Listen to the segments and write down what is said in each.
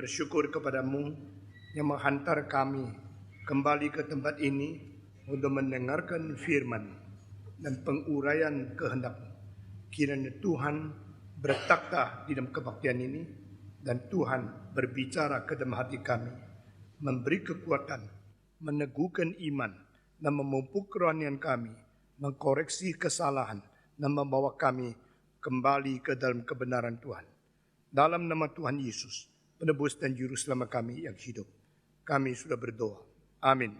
bersyukur kepadamu yang menghantar kami kembali ke tempat ini untuk mendengarkan firman dan penguraian kehendak-Mu. Kiranya Tuhan bertakhta di dalam kebaktian ini dan Tuhan berbicara ke dalam hati kami, memberi kekuatan, meneguhkan iman dan memupuk kerohanian kami, mengkoreksi kesalahan dan membawa kami kembali ke dalam kebenaran Tuhan. Dalam nama Tuhan Yesus, penebus dan juru selamat kami yang hidup, kami sudah berdoa. Amin.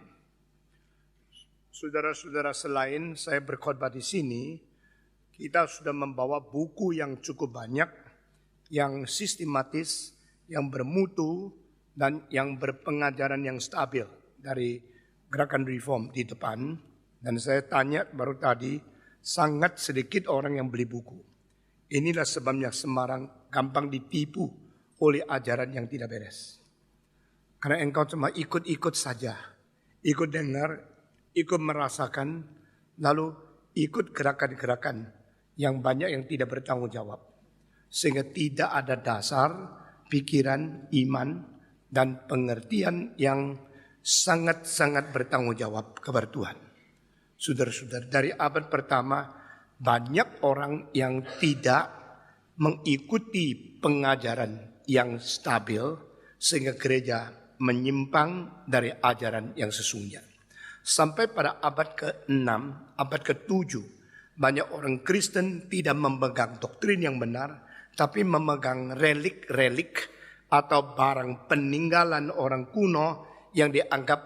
Saudara-saudara, selain saya berkhotbah di sini, kita sudah membawa buku yang cukup banyak, yang sistematis, yang bermutu, dan yang berpengajaran yang stabil dari gerakan reform di depan. Dan saya tanya baru tadi, sangat sedikit orang yang beli buku. Inilah sebabnya Semarang gampang ditipu oleh ajaran yang tidak beres. Karena engkau cuma ikut-ikut saja, ikut dengar, ikut merasakan, lalu ikut gerakan-gerakan yang banyak yang tidak bertanggung jawab. Sehingga tidak ada dasar, pikiran, iman, dan pengertian yang sangat-sangat bertanggung jawab kepada Tuhan. Saudara-saudara, dari abad pertama banyak orang yang tidak mengikuti pengajaran yang stabil sehingga gereja menyimpang dari ajaran yang sesungguhnya. Sampai pada abad ke-6, abad ke-7, banyak orang Kristen tidak memegang doktrin yang benar, tapi memegang relik-relik atau barang peninggalan orang kuno yang dianggap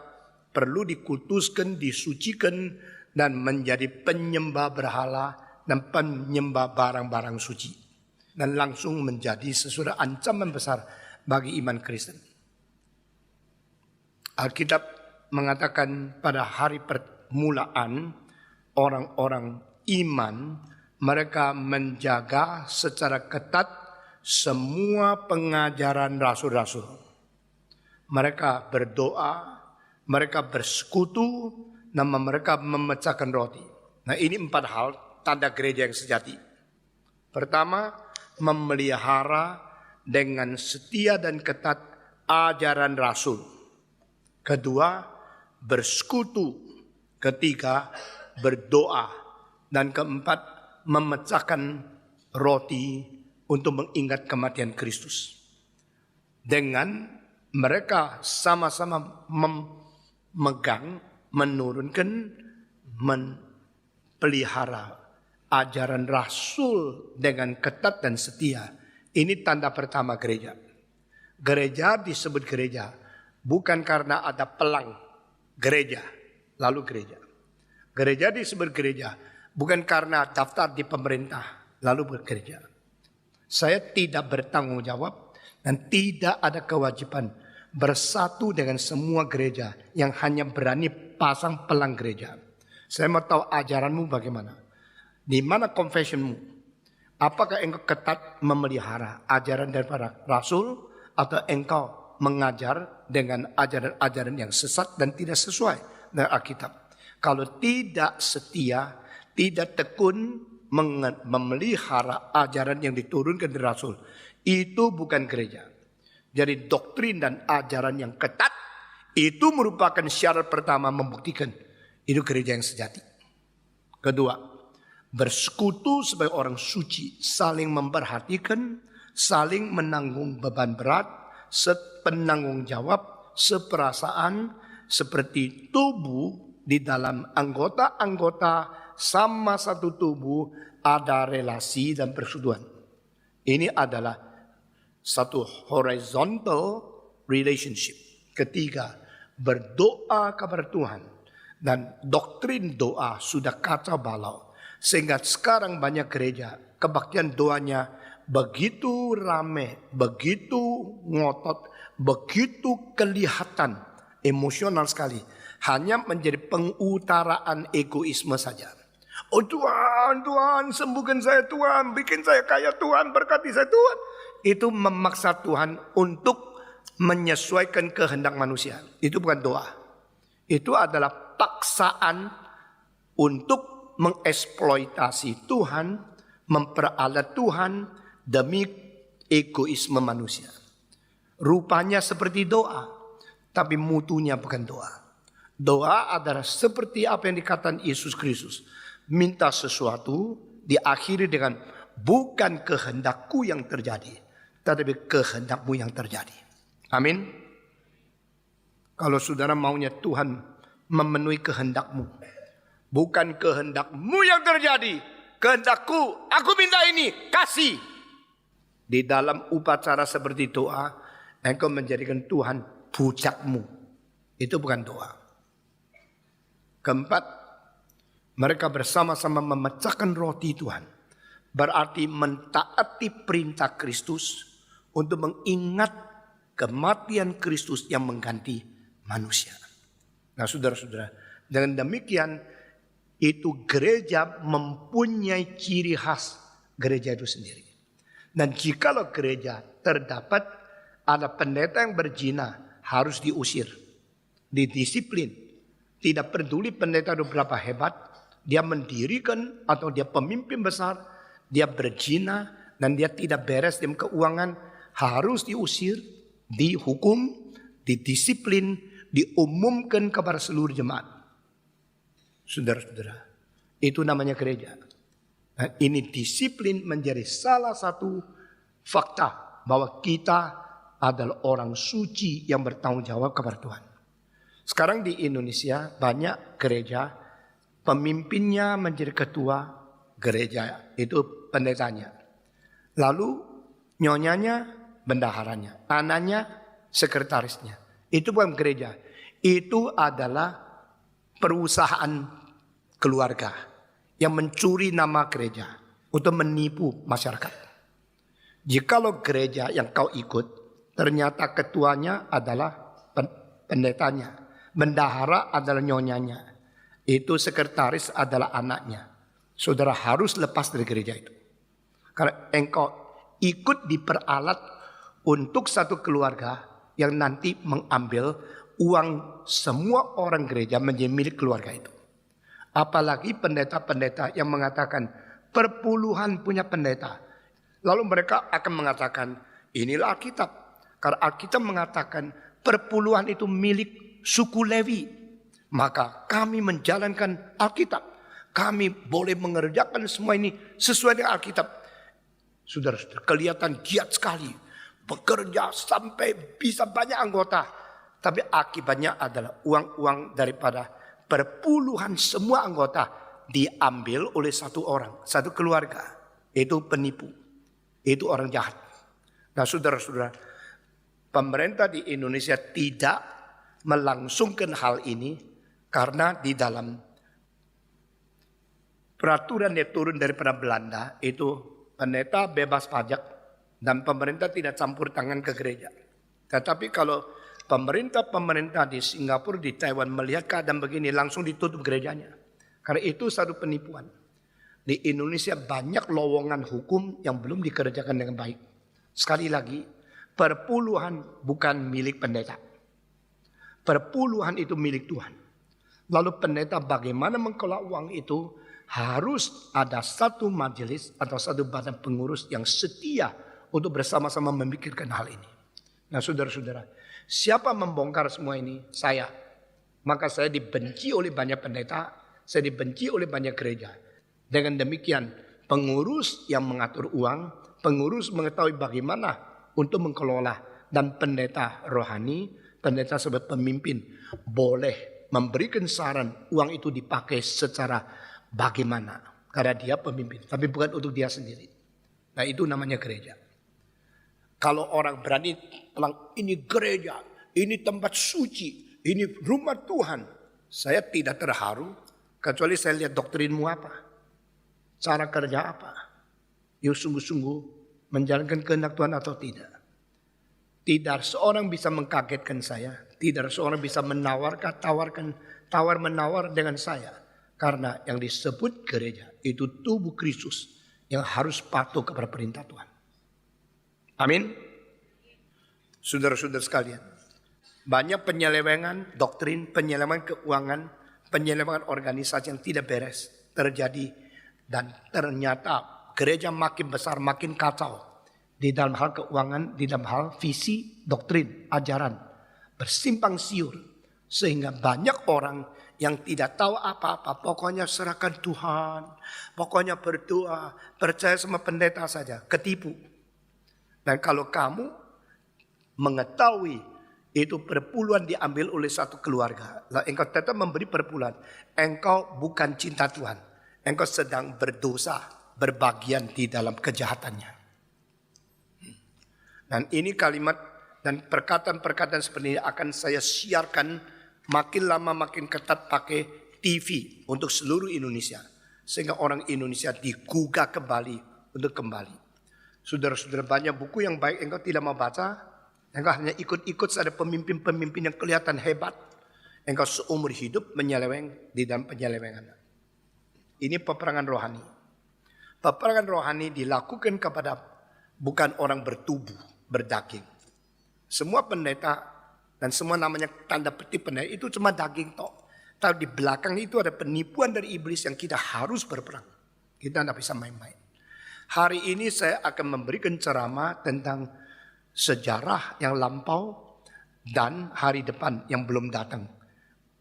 perlu dikultuskan, disucikan, dan menjadi penyembah berhala dan penyembah barang-barang suci. Dan langsung menjadi sesuatu ancaman besar bagi iman Kristen. Alkitab mengatakan pada hari permulaan orang-orang iman, mereka menjaga secara ketat semua pengajaran rasul-rasul. Mereka berdoa, mereka bersekutu, nama mereka memecahkan roti. Nah, ini 4 hal tanda gereja yang sejati. Pertama, memelihara dengan setia dan ketat ajaran rasul. Kedua, bersekutu. Ketiga, berdoa. Dan keempat, memecahkan roti untuk mengingat kematian Kristus. Dengan mereka sama-sama memegang, menurunkan, pelihara ajaran rasul dengan ketat dan setia. Ini tanda pertama gereja. Gereja disebut gereja bukan karena ada pelang gereja, lalu gereja. Gereja disebut gereja bukan karena daftar di pemerintah, lalu bekerja. Saya tidak bertanggung jawab dan tidak ada kewajiban bersatu dengan semua gereja yang hanya berani pasang pelang gereja. Saya mau tahu ajaranmu bagaimana. Di mana confessionmu? Apakah engkau ketat memelihara ajaran daripada rasul atau engkau mengajar dengan ajaran-ajaran yang sesat dan tidak sesuai dengan Alkitab? Kalau tidak setia, tidak tekun memelihara ajaran yang diturunkan dari rasul, itu bukan gereja. Jadi doktrin dan ajaran yang ketat itu merupakan syarat pertama membuktikan itu gereja yang sejati. Kedua, bersekutu sebagai orang suci, saling memperhatikan, saling menanggung beban berat, sepenanggung jawab, seperasaan, seperti tubuh di dalam anggota-anggota sama satu tubuh ada relasi dan persekutuan. Ini adalah satu horizontal relationship. Ketiga, berdoa kepada Tuhan. Dan doktrin doa sudah kacau balau. Sehingga sekarang banyak gereja, kebaktian doanya begitu rame, begitu ngotot, begitu kelihatan, emosional sekali. Hanya menjadi pengutaraan egoisme saja. Oh Tuhan, Tuhan, sembuhkan saya Tuhan, bikin saya kaya Tuhan, berkati saya Tuhan. Itu memaksa Tuhan untuk menyesuaikan kehendak manusia. Itu bukan doa. Itu adalah paksaan untuk mengeksploitasi Tuhan, memperalat Tuhan demi egoisme manusia. Rupanya seperti doa, tapi mutunya bukan doa. Doa adalah seperti apa yang dikatakan Yesus Kristus. Minta sesuatu diakhiri dengan bukan kehendakku yang terjadi, tetapi kehendakmu yang terjadi. Amin. Kalau saudara maunya Tuhan memenuhi kehendakmu, bukan kehendakmu yang terjadi, kehendakku, aku minta ini, kasih. Di dalam upacara seperti doa, engkau menjadikan Tuhan bujakmu. Itu bukan doa. Keempat, mereka bersama-sama memecahkan roti Tuhan. Berarti mentaati perintah Kristus untuk mengingat kematian Kristus yang mengganti manusia. Nah saudara-saudara, dengan demikian itu gereja mempunyai ciri khas gereja itu sendiri. Dan jikalau gereja terdapat ada pendeta yang berzina, harus diusir, didisiplin. Tidak peduli pendeta itu berapa hebat, dia mendirikan atau dia pemimpin besar, dia berzina dan dia tidak beres dalam keuangan, harus diusir, dihukum, didisiplin, diumumkan kepada seluruh jemaat. Saudara-saudara, itu namanya gereja. Nah, ini disiplin menjadi salah satu fakta bahwa kita adalah orang suci yang bertanggung jawab kepada Tuhan. Sekarang di Indonesia banyak gereja, pemimpinnya menjadi ketua gereja, itu pendetanya. Lalu nyonyanya bendaharanya, anaknya sekretarisnya. Itu bukan gereja, itu adalah perusahaan keluarga yang mencuri nama gereja untuk menipu masyarakat. Jikalau gereja yang kau ikut, ternyata ketuanya adalah pendetanya, bendahara adalah nyonyanya, itu sekretaris adalah anaknya. Saudara harus lepas dari gereja itu. Karena engkau ikut diperalat untuk satu keluarga yang nanti mengambil uang semua orang gereja menjadi milik keluarga itu. Apalagi pendeta-pendeta yang mengatakan perpuluhan punya pendeta. Lalu mereka akan mengatakan inilah Alkitab. Karena Alkitab mengatakan perpuluhan itu milik suku Lewi. Maka kami menjalankan Alkitab. Kami boleh mengerjakan semua ini sesuai dengan Alkitab. Saudara-saudara, kelihatan giat sekali. Bekerja sampai bisa banyak anggota. Tapi akibatnya adalah uang-uang daripada perpuluhan semua anggota diambil oleh satu orang, satu keluarga. Itu penipu. Itu orang jahat. Nah saudara-saudara, pemerintah di Indonesia tidak melangsungkan hal ini karena di dalam peraturan yang turun daripada Belanda itu pendeta bebas pajak dan pemerintah tidak campur tangan ke gereja. Tetapi kalau pemerintah di Singapura, di Taiwan melihat keadaan begini langsung ditutup gerejanya. Karena itu satu penipuan. Di Indonesia banyak lowongan hukum yang belum dikerjakan dengan baik. Sekali lagi, perpuluhan bukan milik pendeta. Perpuluhan itu milik Tuhan. Lalu pendeta bagaimana mengelola uang itu harus ada satu majelis atau satu badan pengurus yang setia untuk bersama-sama memikirkan hal ini. Nah saudara-saudara, siapa membongkar semua ini? Saya. Maka saya dibenci oleh banyak pendeta, saya dibenci oleh banyak gereja. Dengan demikian, pengurus yang mengatur uang, pengurus mengetahui bagaimana untuk mengelola, dan pendeta rohani, pendeta sebagai pemimpin boleh memberikan saran uang itu dipakai secara bagaimana. Karena dia pemimpin, tapi bukan untuk dia sendiri. Nah itu namanya gereja. Kalau orang berani bilang ini gereja, ini tempat suci, ini rumah Tuhan, saya tidak terharu kecuali saya lihat doktrinmu apa, cara kerja apa, you sungguh-sungguh menjalankan kehendak Tuhan atau tidak. Tidak seorang bisa mengkagetkan saya, tidak seorang bisa tawar-menawar dengan saya, karena yang disebut gereja itu tubuh Kristus yang harus patuh kepada perintah Tuhan. Amin. Saudara-saudara sekalian, banyak penyelewengan doktrin, penyelewengan keuangan, penyelewengan organisasi yang tidak beres terjadi, dan ternyata gereja makin besar makin kacau di dalam hal keuangan, di dalam hal visi, doktrin, ajaran. Bersimpang siur. Sehingga banyak orang yang tidak tahu apa-apa. Pokoknya serahkan Tuhan. Pokoknya berdoa. Percaya sama pendeta saja. Ketipu. Dan kalau kamu mengetahui itu perpuluhan diambil oleh satu keluarga. Lalu engkau tetap memberi perpuluhan. Engkau bukan cinta Tuhan. Engkau sedang berdosa. Berbagian di dalam kejahatannya. Dan ini kalimat dan perkataan-perkataan seperti ini akan saya siarkan makin lama makin ketat pakai TV untuk seluruh Indonesia. Sehingga orang Indonesia digugah kembali untuk kembali. Saudara-saudara, banyak buku yang baik engkau tidak mau baca. Engkau hanya ikut-ikut ada pemimpin-pemimpin yang kelihatan hebat. Engkau seumur hidup menyeleweng di dalam penyelewengan. Ini peperangan rohani. Peperangan rohani dilakukan kepada bukan orang bertubuh, berdaging. Semua pendeta dan semua namanya tanda petik pendeta itu cuma daging tok. Tapi di belakang itu ada penipuan dari iblis yang kita harus berperang. Kita tidak bisa main-main. Hari ini saya akan memberikan ceramah tentang sejarah yang lampau dan hari depan yang belum datang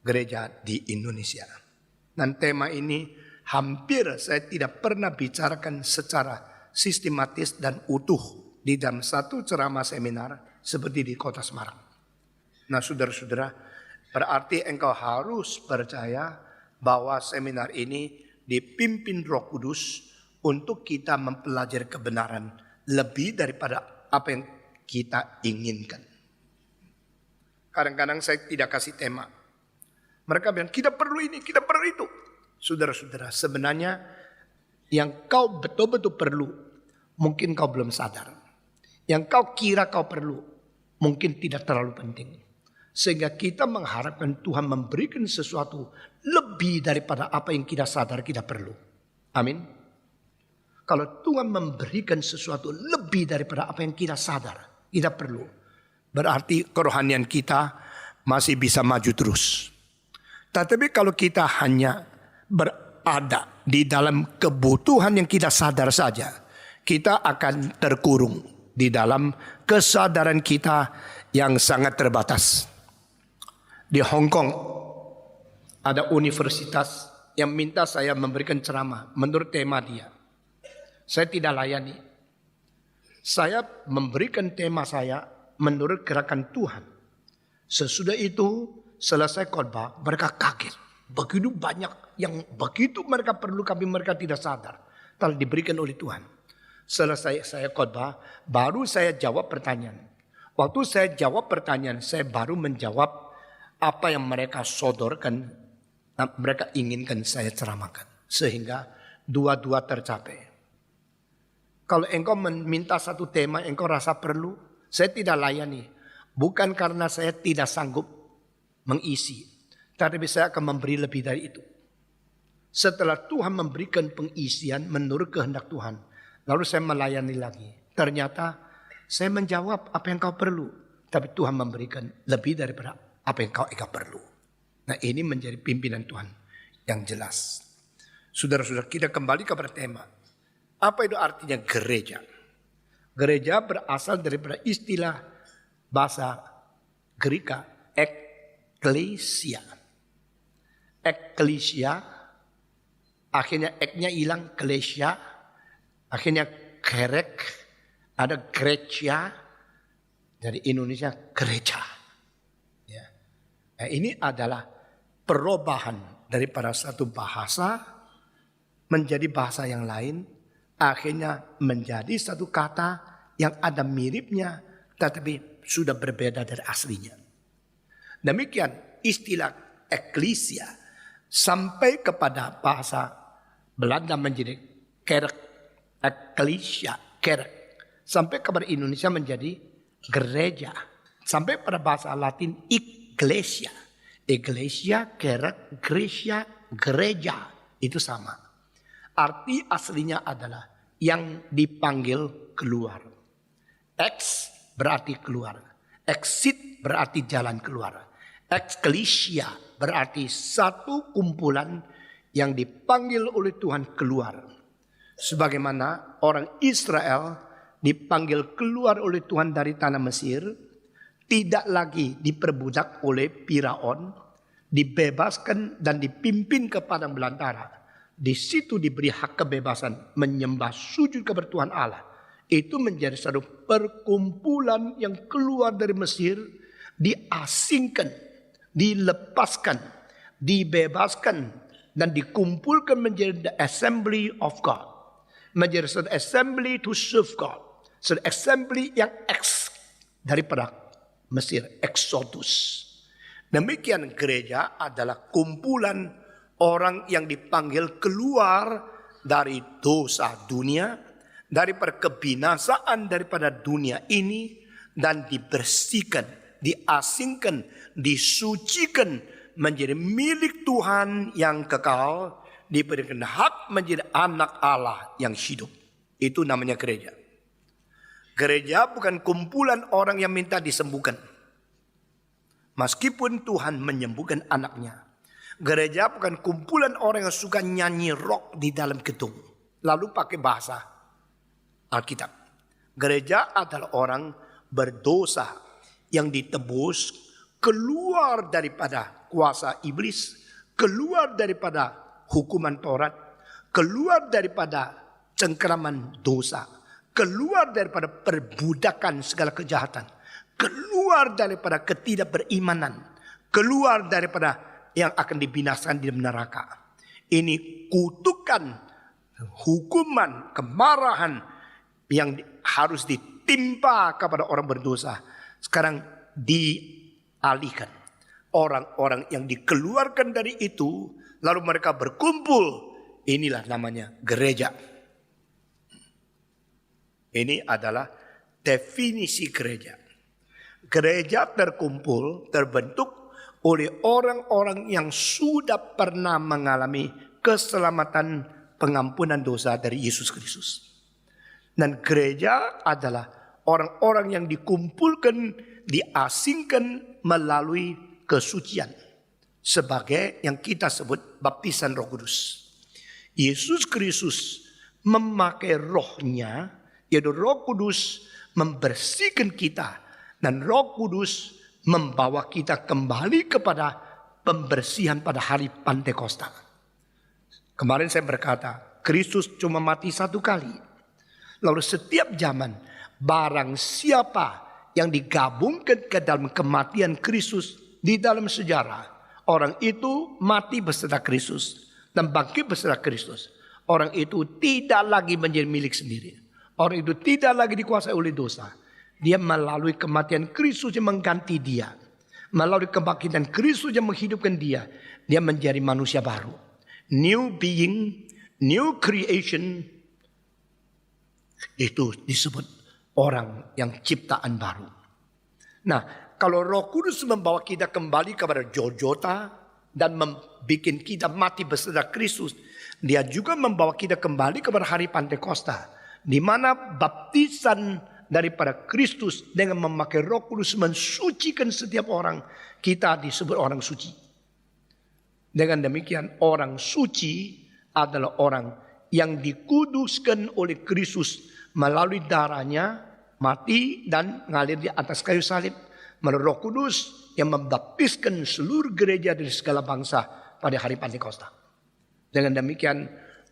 gereja di Indonesia. Dan tema ini hampir saya tidak pernah bicarakan secara sistematis dan utuh di dalam satu ceramah seminar seperti di Kota Semarang. Nah, saudara-saudara, berarti engkau harus percaya bahwa seminar ini dipimpin Roh Kudus untuk kita mempelajari kebenaran lebih daripada apa yang kita inginkan. Kadang-kadang saya tidak kasih tema. Mereka bilang kita perlu ini, kita perlu itu. Saudara-saudara, sebenarnya yang kau betul-betul perlu, mungkin kau belum sadar. Yang kau kira kau perlu, mungkin tidak terlalu penting. Sehingga kita mengharapkan Tuhan memberikan sesuatu lebih daripada apa yang kita sadar kita perlu. Amin. Kalau Tuhan memberikan sesuatu lebih daripada apa yang kita sadar kita perlu, berarti kerohanian kita masih bisa maju terus. Tetapi kalau kita hanya berada di dalam kebutuhan yang kita sadar saja, kita akan terkurung di dalam kesadaran kita yang sangat terbatas. Di Hong Kong ada universitas yang minta saya memberikan ceramah menurut tema dia. Saya tidak layani. Saya memberikan tema saya menurut gerakan Tuhan. Sesudah itu selesai khotbah, mereka kaget. Begitu banyak yang begitu mereka perlu, tapi mereka tidak sadar. Telah diberikan oleh Tuhan. Selesai saya khotbah, baru saya jawab pertanyaan. Waktu saya jawab pertanyaan, saya baru menjawab apa yang mereka sodorkan, mereka inginkan saya ceramahkan. Sehingga dua-dua tercapai. Kalau engkau meminta satu tema, engkau rasa perlu, saya tidak layani. Bukan karena saya tidak sanggup mengisi. Tapi saya akan memberi lebih dari itu. Setelah Tuhan memberikan pengisian menurut kehendak Tuhan. Lalu saya melayani lagi. Ternyata saya menjawab apa yang kau perlu. Tapi Tuhan memberikan lebih daripada apa yang kau perlu. Nah, ini menjadi pimpinan Tuhan yang jelas. Saudara-saudara, kita kembali kepada tema. Apa itu artinya gereja? Gereja berasal daripada istilah bahasa Greka ekklesia. Ekklesia, akhirnya eknya hilang, klesia, akhirnya kerek, ada gereja, dari Indonesia gereja. Ya. Nah, ini adalah perubahan daripada satu bahasa menjadi bahasa yang lain. Akhirnya menjadi satu kata yang ada miripnya, tetapi sudah berbeda dari aslinya. Demikian istilah eklesia sampai kepada bahasa Belanda menjadi kerk, eklesia, kerk. Sampai kepada Indonesia menjadi gereja. Sampai pada bahasa Latin iglesia. Iglesia, kerk, gereja, gereja. Itu sama. Arti aslinya adalah yang dipanggil keluar. Ex berarti keluar. Exit berarti jalan keluar. Ekklesia berarti satu kumpulan yang dipanggil oleh Tuhan keluar. Sebagaimana orang Israel dipanggil keluar oleh Tuhan dari tanah Mesir, tidak lagi diperbudak oleh Firaun, dibebaskan dan dipimpin ke padang belantara. Di situ diberi hak kebebasan menyembah sujud kepada Tuhan Allah. Itu menjadi satu perkumpulan yang keluar dari Mesir, diasingkan, dilepaskan, dibebaskan, dan dikumpulkan menjadi the assembly of God. Menjadi satu assembly to serve God. Satu assembly yang daripada Mesir, Exodus. Demikian gereja adalah kumpulan orang yang dipanggil keluar dari dosa dunia, daripada kebinasaan daripada dunia ini, dan dibersihkan, diasingkan, disucikan menjadi milik Tuhan yang kekal, diberikan hak menjadi anak Allah yang hidup. Itu namanya gereja. Gereja bukan kumpulan orang yang minta disembuhkan. Meskipun Tuhan menyembuhkan anaknya. Gereja bukan kumpulan orang yang suka nyanyi rock di dalam gedung, lalu pakai bahasa Alkitab. Gereja adalah orang berdosa yang ditebus, keluar daripada kuasa iblis, keluar daripada hukuman Taurat, keluar daripada cengkeraman dosa, keluar daripada perbudakan segala kejahatan, keluar daripada ketidakberimanan, keluar daripada yang akan dibinasakan di neraka. Ini kutukan, hukuman, kemarahan yang harus ditimpa kepada orang berdosa. Sekarang dialihkan. Orang-orang yang dikeluarkan dari itu, lalu mereka berkumpul. Inilah namanya gereja. Ini adalah definisi gereja. Gereja terkumpul, terbentuk oleh orang-orang yang sudah pernah mengalami keselamatan pengampunan dosa dari Yesus Kristus. Dan gereja adalah orang-orang yang dikumpulkan, diasingkan melalui kesucian. Sebagai yang kita sebut baptisan Roh Kudus. Yesus Kristus memakai rohnya, yaitu Roh Kudus membersihkan kita. Dan Roh Kudus membawa kita kembali kepada pembersihan pada hari Pantekosta. Kemarin saya berkata, Kristus cuma mati satu kali. Lalu setiap zaman, barang siapa yang digabungkan ke dalam kematian Kristus di dalam sejarah, orang itu mati beserta Kristus dan bangkit beserta Kristus. Orang itu tidak lagi menjadi milik sendiri. Orang itu tidak lagi dikuasai oleh dosa. Dia melalui kematian Kristus yang mengganti dia. Melalui kebangkitan Kristus yang menghidupkan dia. Dia menjadi manusia baru. New being, new creation. Itu disebut orang yang ciptaan baru. Nah, kalau Roh Kudus membawa kita kembali kepada Golgota dan membuat kita mati beserta Kristus, dia juga membawa kita kembali kepada hari Pantekosta, di mana baptisan daripada Kristus dengan memakai Roh Kudus mensucikan setiap orang, kita disebut orang suci. Dengan demikian orang suci adalah orang yang dikuduskan oleh Kristus melalui darahnya, mati dan ngalir di atas kayu salib. Melalui Roh Kudus yang membaptiskan seluruh gereja dari segala bangsa pada hari Pantekosta. Dengan demikian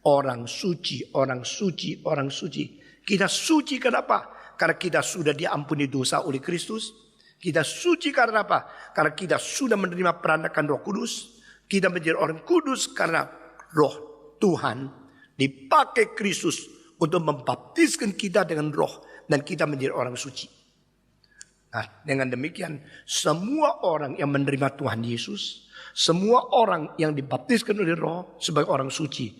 orang suci, orang suci, orang suci. Kita suci kenapa? Karena kita sudah diampuni dosa oleh Kristus. Kita suci karena apa? Karena kita sudah menerima peranakan Roh Kudus. Kita menjadi orang kudus karena Roh Tuhan dipakai Kristus untuk membaptiskan kita dengan Roh. Dan kita menjadi orang suci. Nah, dengan demikian semua orang yang menerima Tuhan Yesus, semua orang yang dibaptiskan oleh Roh sebagai orang suci,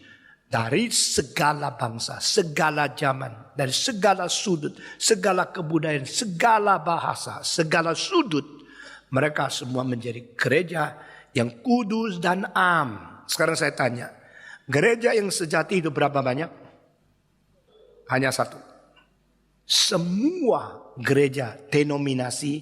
dari segala bangsa, segala zaman, dari segala sudut, segala kebudayaan, segala bahasa, segala sudut, mereka semua menjadi gereja yang kudus dan am. Sekarang saya tanya, gereja yang sejati itu berapa banyak? Hanya satu. Semua gereja denominasi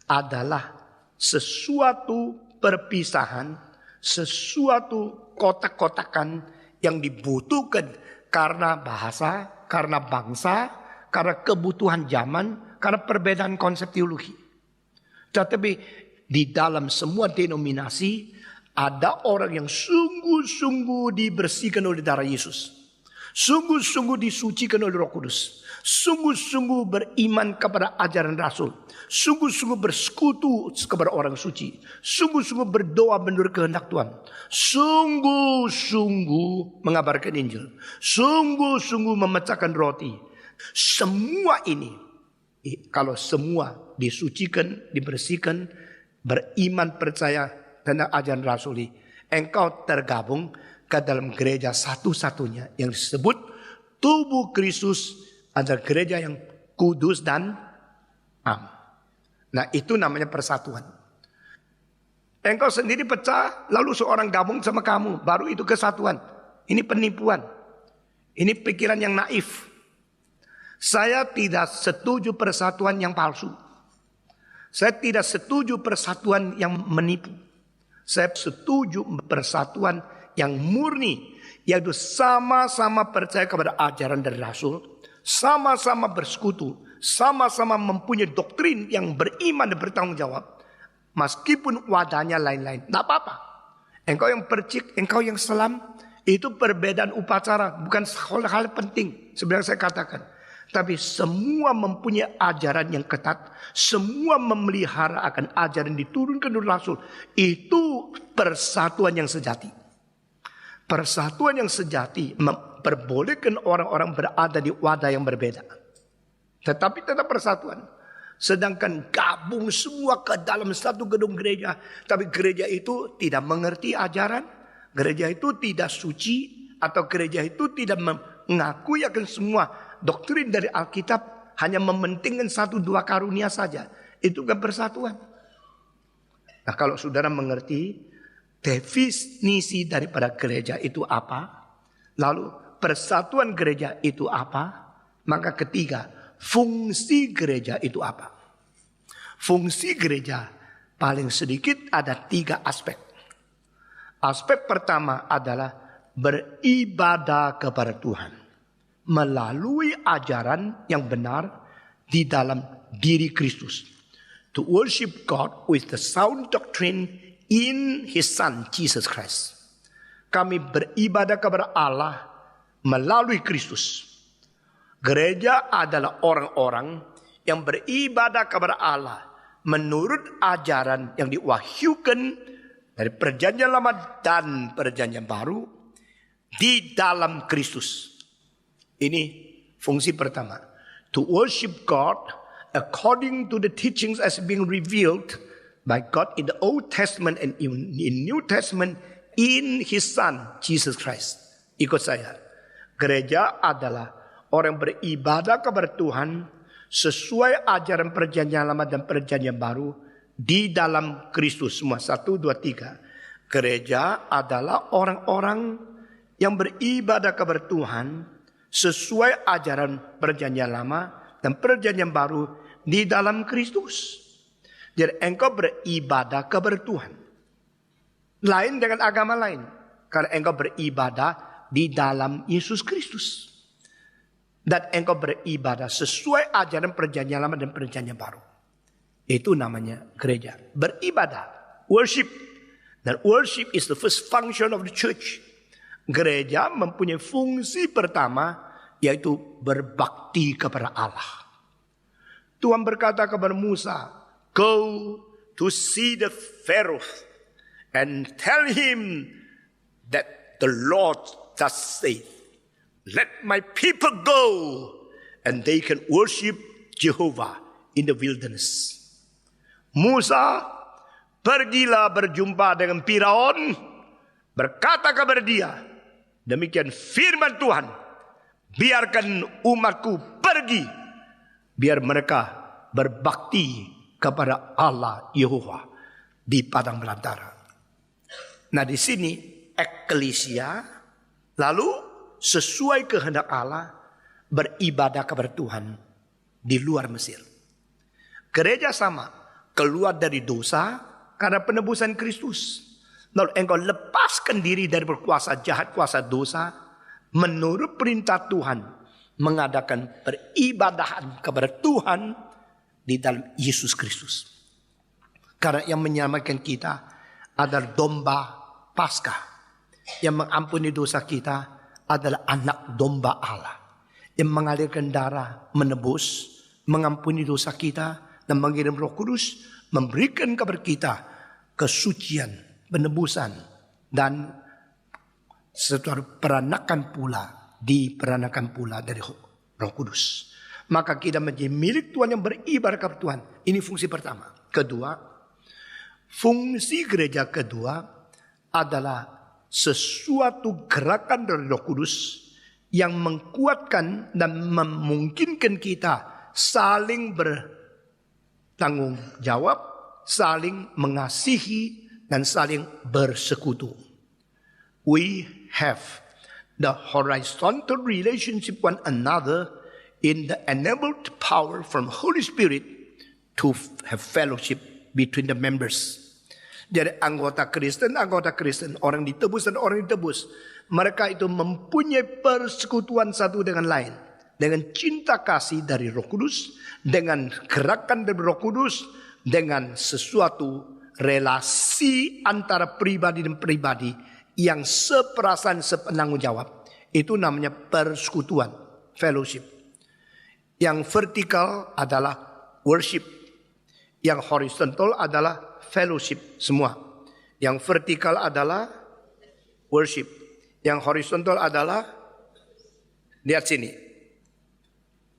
adalah sesuatu perpisahan, sesuatu kotak-kotakan yang dibutuhkan karena bahasa, karena bangsa, karena kebutuhan zaman, karena perbedaan konsep teologi. Tetapi di dalam semua denominasi ada orang yang sungguh-sungguh dibersihkan oleh darah Yesus. Sungguh-sungguh disucikan oleh Roh Kudus. Sungguh-sungguh beriman kepada ajaran Rasul. Sungguh-sungguh bersekutu kepada orang suci. Sungguh-sungguh berdoa menurut kehendak Tuhan. Sungguh-sungguh mengabarkan Injil. Sungguh-sungguh memecahkan roti. Semua ini, kalau semua disucikan, dibersihkan, beriman, percaya tentang ajaran Rasuli, engkau tergabung ke dalam gereja satu-satunya yang disebut tubuh Kristus, adalah gereja yang kudus dan am. Nah, itu namanya persatuan. Engkau sendiri pecah, lalu seorang gabung sama kamu, baru itu kesatuan. Ini penipuan. Ini pikiran yang naif. Saya tidak setuju persatuan yang palsu. Saya tidak setuju persatuan yang menipu. Saya setuju persatuan yang murni, yaitu sama-sama percaya kepada ajaran dari Rasul, sama-sama bersekutu, sama-sama mempunyai doktrin yang beriman dan bertanggung jawab, meskipun wadahnya lain-lain, tidak apa-apa. Engkau yang percik, engkau yang selam, itu perbedaan upacara, bukan hal penting. Sebenarnya saya katakan, tapi semua mempunyai ajaran yang ketat, semua memelihara akan ajaran diturunkan dari Rasul. Itu persatuan yang sejati. Persatuan yang sejati memperbolehkan orang-orang berada di wadah yang berbeda. Tetapi tetap persatuan. Sedangkan gabung semua ke dalam satu gedung gereja. Tapi gereja itu tidak mengerti ajaran. Gereja itu tidak suci. Atau gereja itu tidak mengakui akan semua doktrin dari Alkitab. Hanya mementingkan 1-2 karunia saja. Itu kan persatuan. Nah, kalau saudara mengerti definisi daripada gereja itu apa, lalu persatuan gereja itu apa, maka ketiga, fungsi gereja itu apa. Fungsi gereja paling sedikit ada 3 aspek. Aspek pertama adalah beribadah kepada Tuhan melalui ajaran yang benar di dalam diri Kristus. To worship God with the sound doctrine in His Son Jesus Christ. Kami beribadah kepada Allah melalui Kristus. Gereja adalah orang-orang yang beribadah kepada Allah menurut ajaran yang diwahyukan dari Perjanjian Lama dan Perjanjian Baru di dalam Kristus. Ini fungsi pertama. To worship God according to the teachings as being revealed by God in the Old Testament and in New Testament in His Son Jesus Christ. Ikut saya. Gereja adalah orang beribadah kepada Tuhan sesuai ajaran Perjanjian Lama dan Perjanjian Baru di dalam Kristus. Semua 1, 2, 3. Gereja adalah orang-orang yang beribadah kepada Tuhan sesuai ajaran Perjanjian Lama dan Perjanjian Baru di dalam Kristus. Jadi engkau beribadah kepada Tuhan. Lain dengan agama lain. Karena engkau beribadah di dalam Yesus Kristus. Dan engkau beribadah sesuai ajaran Perjanjian Lama dan Perjanjian Baru. Itu namanya gereja. Beribadah. Worship. Dan worship is the first function of the church. Gereja mempunyai fungsi pertama, yaitu berbakti kepada Allah. Tuhan berkata kepada Musa, go to see the Pharaoh and tell him that the Lord thus saith, let my people go and they can worship Jehovah in the wilderness. Musa, pergilah berjumpa dengan Firaun, berkata kepada dia, demikian firman Tuhan, biarkan umatku pergi, biar mereka berbakti kepada Allah Yehova di padang belantara. Nah, di sini eklesia lalu sesuai kehendak Allah beribadah kepada Tuhan di luar Mesir. Gereja sama, keluar dari dosa karena penebusan Kristus. Lalu engkau lepaskan diri dari berkuasa jahat, kuasa dosa menurut perintah Tuhan, mengadakan peribadahan kepada Tuhan di dalam Yesus Kristus. Karena yang menyelamatkan kita adalah domba Paskah. Yang mengampuni dosa kita adalah anak domba Allah. Yang mengalirkan darah, menebus, mengampuni dosa kita, dan mengirim Roh Kudus, memberikan kepada kita kesucian, penebusan, dan sesuatu peranakan pula, diperanakan pula dari Roh Kudus. Maka kita menjadi milik Tuhan yang beribadah kepada Tuhan. Ini fungsi pertama. Kedua, fungsi gereja kedua adalah sesuatu gerakan dari Roh Kudus yang menguatkan dan memungkinkan kita saling bertanggung jawab, saling mengasihi, dan saling bersekutu. We have the horizontal relationship one another in the enabled power from Holy Spirit to have fellowship between the members. Jadi anggota Kristen, orang ditebus dan orang ditebus, mereka itu mempunyai persekutuan satu dengan lain. Dengan cinta kasih dari Roh Kudus, dengan gerakan dari Roh Kudus, dengan sesuatu relasi antara pribadi dan pribadi yang seperasaan, sepenanggung jawab. Itu namanya persekutuan, fellowship. Yang vertikal adalah worship. Yang horizontal adalah fellowship semua. Yang vertikal adalah worship. Yang horizontal adalah, lihat sini.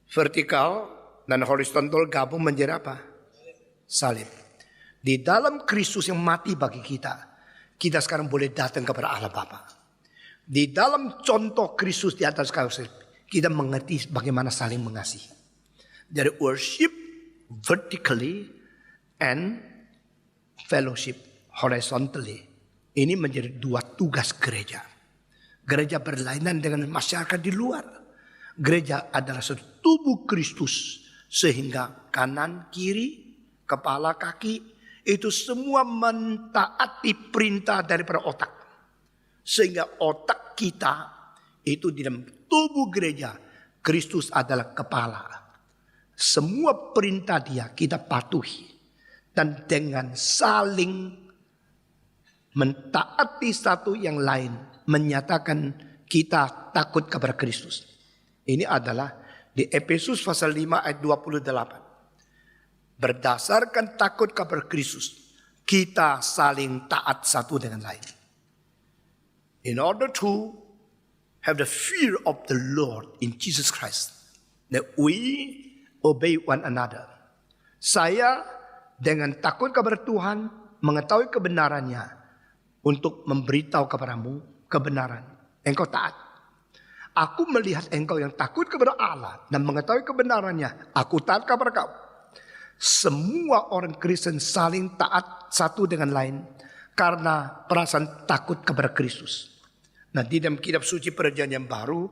Vertikal dan horizontal gabung menjadi apa? Salib. Di dalam Kristus yang mati bagi kita, kita sekarang boleh datang kepada Allah Bapa. Di dalam contoh Kristus di atas kayu salib, kita mengerti bagaimana saling mengasihi. Jadi worship vertically and fellowship horizontally. Ini menjadi dua tugas gereja. Gereja berlainan dengan masyarakat di luar. Gereja adalah satu tubuh Kristus. Sehingga kanan, kiri, kepala, kaki, itu semua mentaati perintah daripada otak. Sehingga otak kita itu di dalam tubuh gereja, Kristus adalah kepala. Semua perintah dia kita patuhi. Dan dengan saling mentaati satu yang lain, menyatakan kita takut kepada Kristus. Ini adalah di Efesus pasal 5 ayat 28. Berdasarkan takut kepada Kristus, kita saling taat satu dengan lain. In order to have the fear of the Lord in Jesus Christ, that we obey one another. Saya dengan takut kepada Tuhan, mengetahui kebenarannya, untuk memberitahu kepadamu kebenaran. Engkau taat. Aku melihat engkau yang takut kepada Allah dan mengetahui kebenarannya, aku taat kepada kau. Semua orang Kristen saling taat satu dengan lain karena perasaan takut kepada Kristus. Nah, di dalam kitab suci Perjanjian Baru,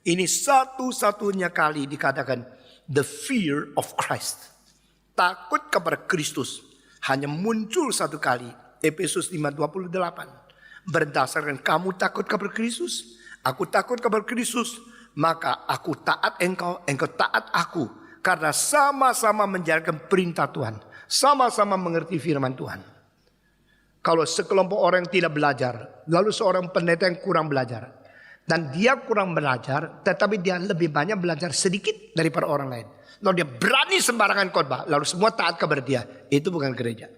ini satu-satunya kali dikatakan the fear of Christ. Takut kepada Kristus hanya muncul satu kali. Efesus 5:28. Berdasarkan kamu takut kepada Kristus, aku takut kepada Kristus, maka aku taat engkau, engkau taat aku. Karena sama-sama menjalankan perintah Tuhan, sama-sama mengerti firman Tuhan. Kalau sekelompok orang yang tidak belajar, lalu seorang pendeta yang kurang belajar, dan dia kurang belajar, tetapi dia lebih banyak belajar sedikit daripada orang lain, lalu dia berani sembarangan khotbah, lalu semua taat kepada dia, itu bukan gereja.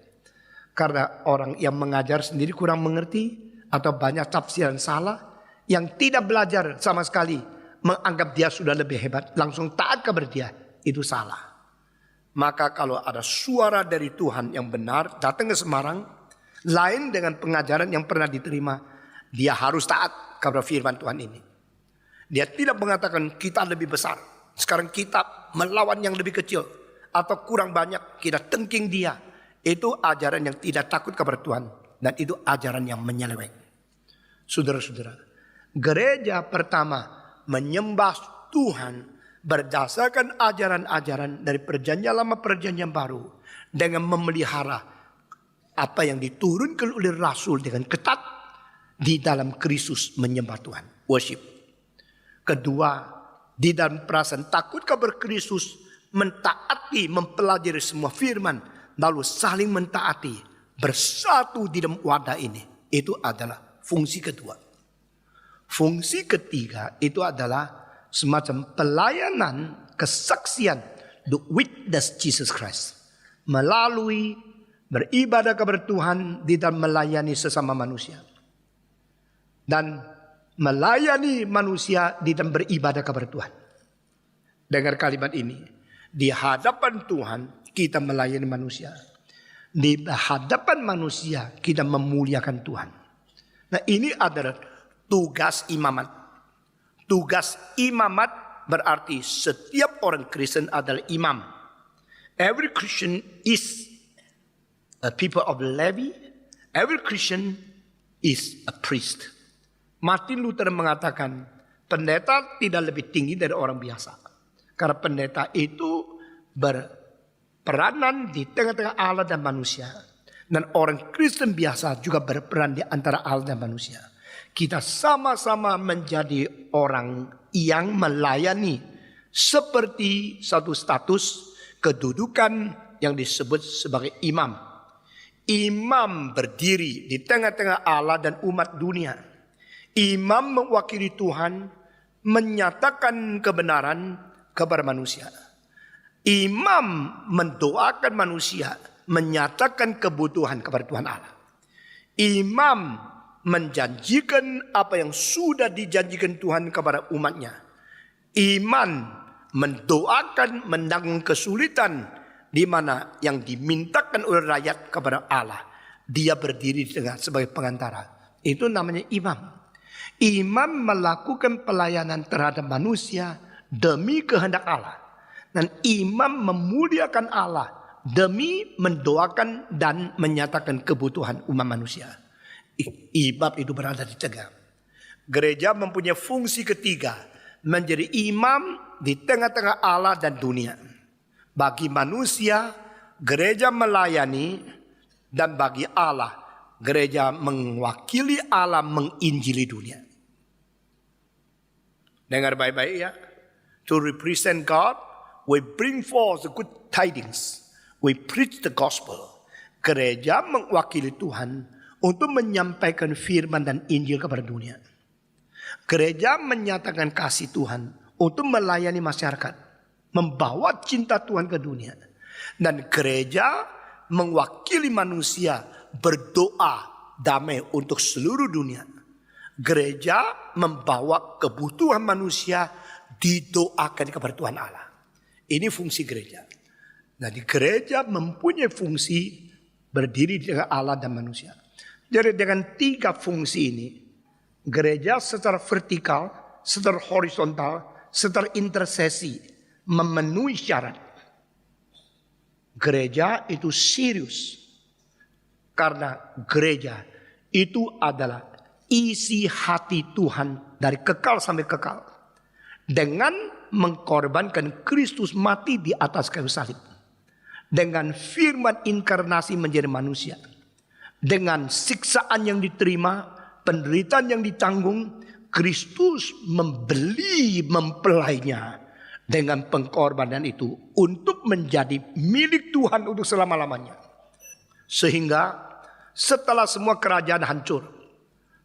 Karena orang yang mengajar sendiri kurang mengerti, atau banyak tafsiran salah, yang tidak belajar sama sekali, menganggap dia sudah lebih hebat, langsung taat kepada dia, itu salah. Maka kalau ada suara dari Tuhan yang benar datang ke Semarang, lain dengan pengajaran yang pernah diterima, dia harus taat kepada firman Tuhan ini. Dia tidak mengatakan kita lebih besar, sekarang kita melawan yang lebih kecil, atau kurang banyak, kita tengking dia. Itu ajaran yang tidak takut kepada Tuhan, dan itu ajaran yang menyeleweng. Saudara-saudara, gereja pertama menyembah Tuhan berdasarkan ajaran-ajaran dari Perjanjian Lama, Perjanjian Baru, dengan memelihara apa yang diturunkan oleh Rasul dengan ketat di dalam Kristus, menyembah Tuhan, worship. Kedua, di dalam perasaan takut kepada Kristus, mentaati, mempelajari semua firman, lalu saling mentaati, bersatu di dalam wadah ini. Itu adalah fungsi kedua. Fungsi ketiga itu adalah semacam pelayanan kesaksian, the witness Jesus Christ. Melalui beribadah kepada Tuhan di dalam melayani sesama manusia. Dan melayani manusia di dalam beribadah kepada Tuhan. Dengar kalimat ini. Di hadapan Tuhan kita melayani manusia. Di hadapan manusia kita memuliakan Tuhan. Nah, ini adalah tugas imamat. Tugas imamat berarti setiap orang Kristen adalah imam. Every Christian is a people of Levi. Every Christian is a priest. Martin Luther mengatakan pendeta tidak lebih tinggi dari orang biasa. Karena pendeta itu berperanan di tengah-tengah Allah dan manusia. Dan orang Kristen biasa juga berperan di antara Allah dan manusia. Kita sama-sama menjadi orang yang melayani seperti satu status kedudukan yang disebut sebagai imam. Imam berdiri di tengah-tengah Allah dan umat dunia. Imam mewakili Tuhan, menyatakan kebenaran kepada manusia. Imam mendoakan manusia, menyatakan kebutuhan kepada Tuhan Allah. Imam menjanjikan apa yang sudah dijanjikan Tuhan kepada umatnya. Iman mendoakan menanggung kesulitan di mana yang dimintakan oleh rakyat kepada Allah. Dia berdiri di tengah sebagai pengantara. Itu namanya imam. Imam melakukan pelayanan terhadap manusia demi kehendak Allah. Dan imam memuliakan Allah demi mendoakan dan menyatakan kebutuhan umat manusia. Imam itu berada di tengah. Gereja mempunyai fungsi ketiga. Menjadi imam di tengah-tengah Allah dan dunia. Bagi manusia, gereja melayani. Dan bagi Allah, gereja mewakili Allah menginjili dunia. Dengar baik-baik ya. To represent God, we bring forth the good tidings. We preach the gospel. Gereja mewakili Tuhan untuk menyampaikan firman dan Injil kepada dunia. Gereja menyatakan kasih Tuhan untuk melayani masyarakat. Membawa cinta Tuhan ke dunia. Dan gereja mewakili manusia berdoa damai untuk seluruh dunia. Gereja membawa kebutuhan manusia didoakan kepada Tuhan Allah. Ini fungsi gereja. Jadi gereja mempunyai fungsi berdiri di tengah Allah dan manusia. Jadi dengan tiga fungsi ini, gereja secara vertikal, secara horizontal, secara intercesi memenuhi syarat. Gereja itu serius. Karena gereja itu adalah isi hati Tuhan dari kekal sampai kekal. Dengan mengkorbankan Kristus mati di atas kayu salib. Dengan firman inkarnasi menjadi manusia. Dengan siksaan yang diterima, penderitaan yang ditanggung, Kristus membeli mempelainya dengan pengorbanan itu untuk menjadi milik Tuhan untuk selama-lamanya. Sehingga setelah semua kerajaan hancur,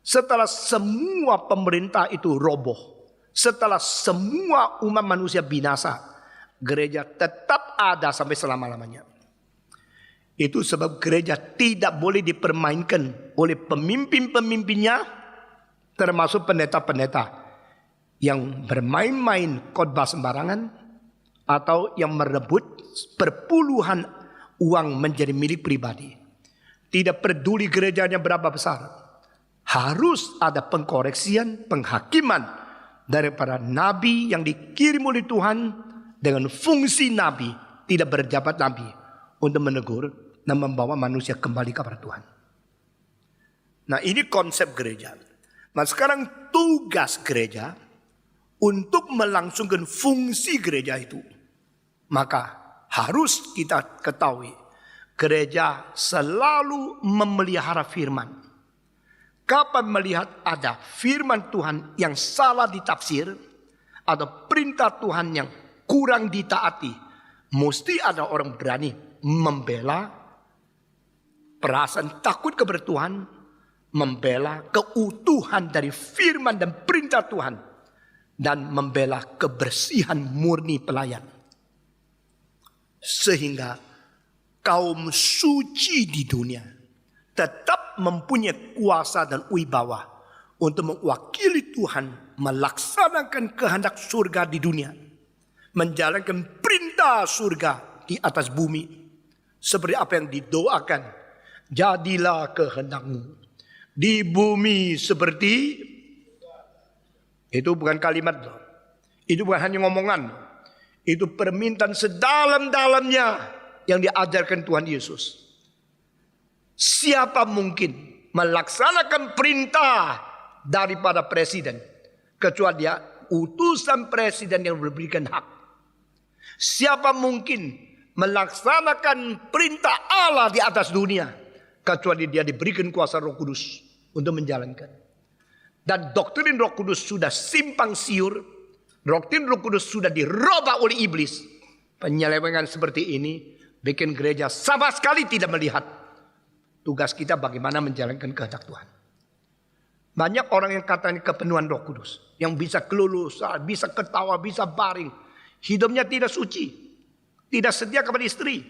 setelah semua pemerintah itu roboh, setelah semua umat manusia binasa, gereja tetap ada sampai selama-lamanya. Itu sebab gereja tidak boleh dipermainkan oleh pemimpin-pemimpinnya, termasuk pendeta-pendeta yang bermain-main khotbah sembarangan atau yang merebut perpuluhan uang menjadi milik pribadi. Tidak peduli gerejanya berapa besar, harus ada pengkoreksian, penghakiman daripada nabi yang dikirim oleh Tuhan dengan fungsi nabi, tidak berjabat nabi, untuk menegur dan membawa manusia kembali kepada Tuhan. Nah, ini konsep gereja. Nah, sekarang tugas gereja untuk melangsungkan fungsi gereja itu, maka harus kita ketahui gereja selalu memelihara firman. Kapan melihat ada firman Tuhan yang salah ditafsir atau perintah Tuhan yang kurang ditaati, mesti ada orang berani membela perasaan takut kepada Tuhan, membela keutuhan dari firman dan perintah Tuhan, dan membela kebersihan murni pelayan. Sehingga kaum suci di dunia tetap mempunyai kuasa dan wibawa untuk mewakili Tuhan, melaksanakan kehendak surga di dunia, menjalankan perintah surga di atas bumi, seperti apa yang didoakan, jadilah kehendakmu di bumi seperti. Itu bukan kalimat loh. Itu bukan hanya ngomongan. Itu permintaan sedalam-dalamnya yang diajarkan Tuhan Yesus. Siapa mungkin melaksanakan perintah daripada presiden kecuali dia utusan presiden yang diberikan hak? Siapa mungkin melaksanakan perintah Allah di atas dunia kecuali dia diberikan kuasa Roh Kudus untuk menjalankan? Dan doktrin Roh Kudus sudah simpang siur, doktrin Roh Kudus sudah dirubah oleh iblis. Penyelewengan seperti ini bikin gereja sama sekali tidak melihat tugas kita bagaimana menjalankan kehendak Tuhan. Banyak orang yang katanya kepenuhan Roh Kudus, yang bisa kelulusan, bisa ketawa, bisa baring, hidupnya tidak suci, tidak setia kepada istri.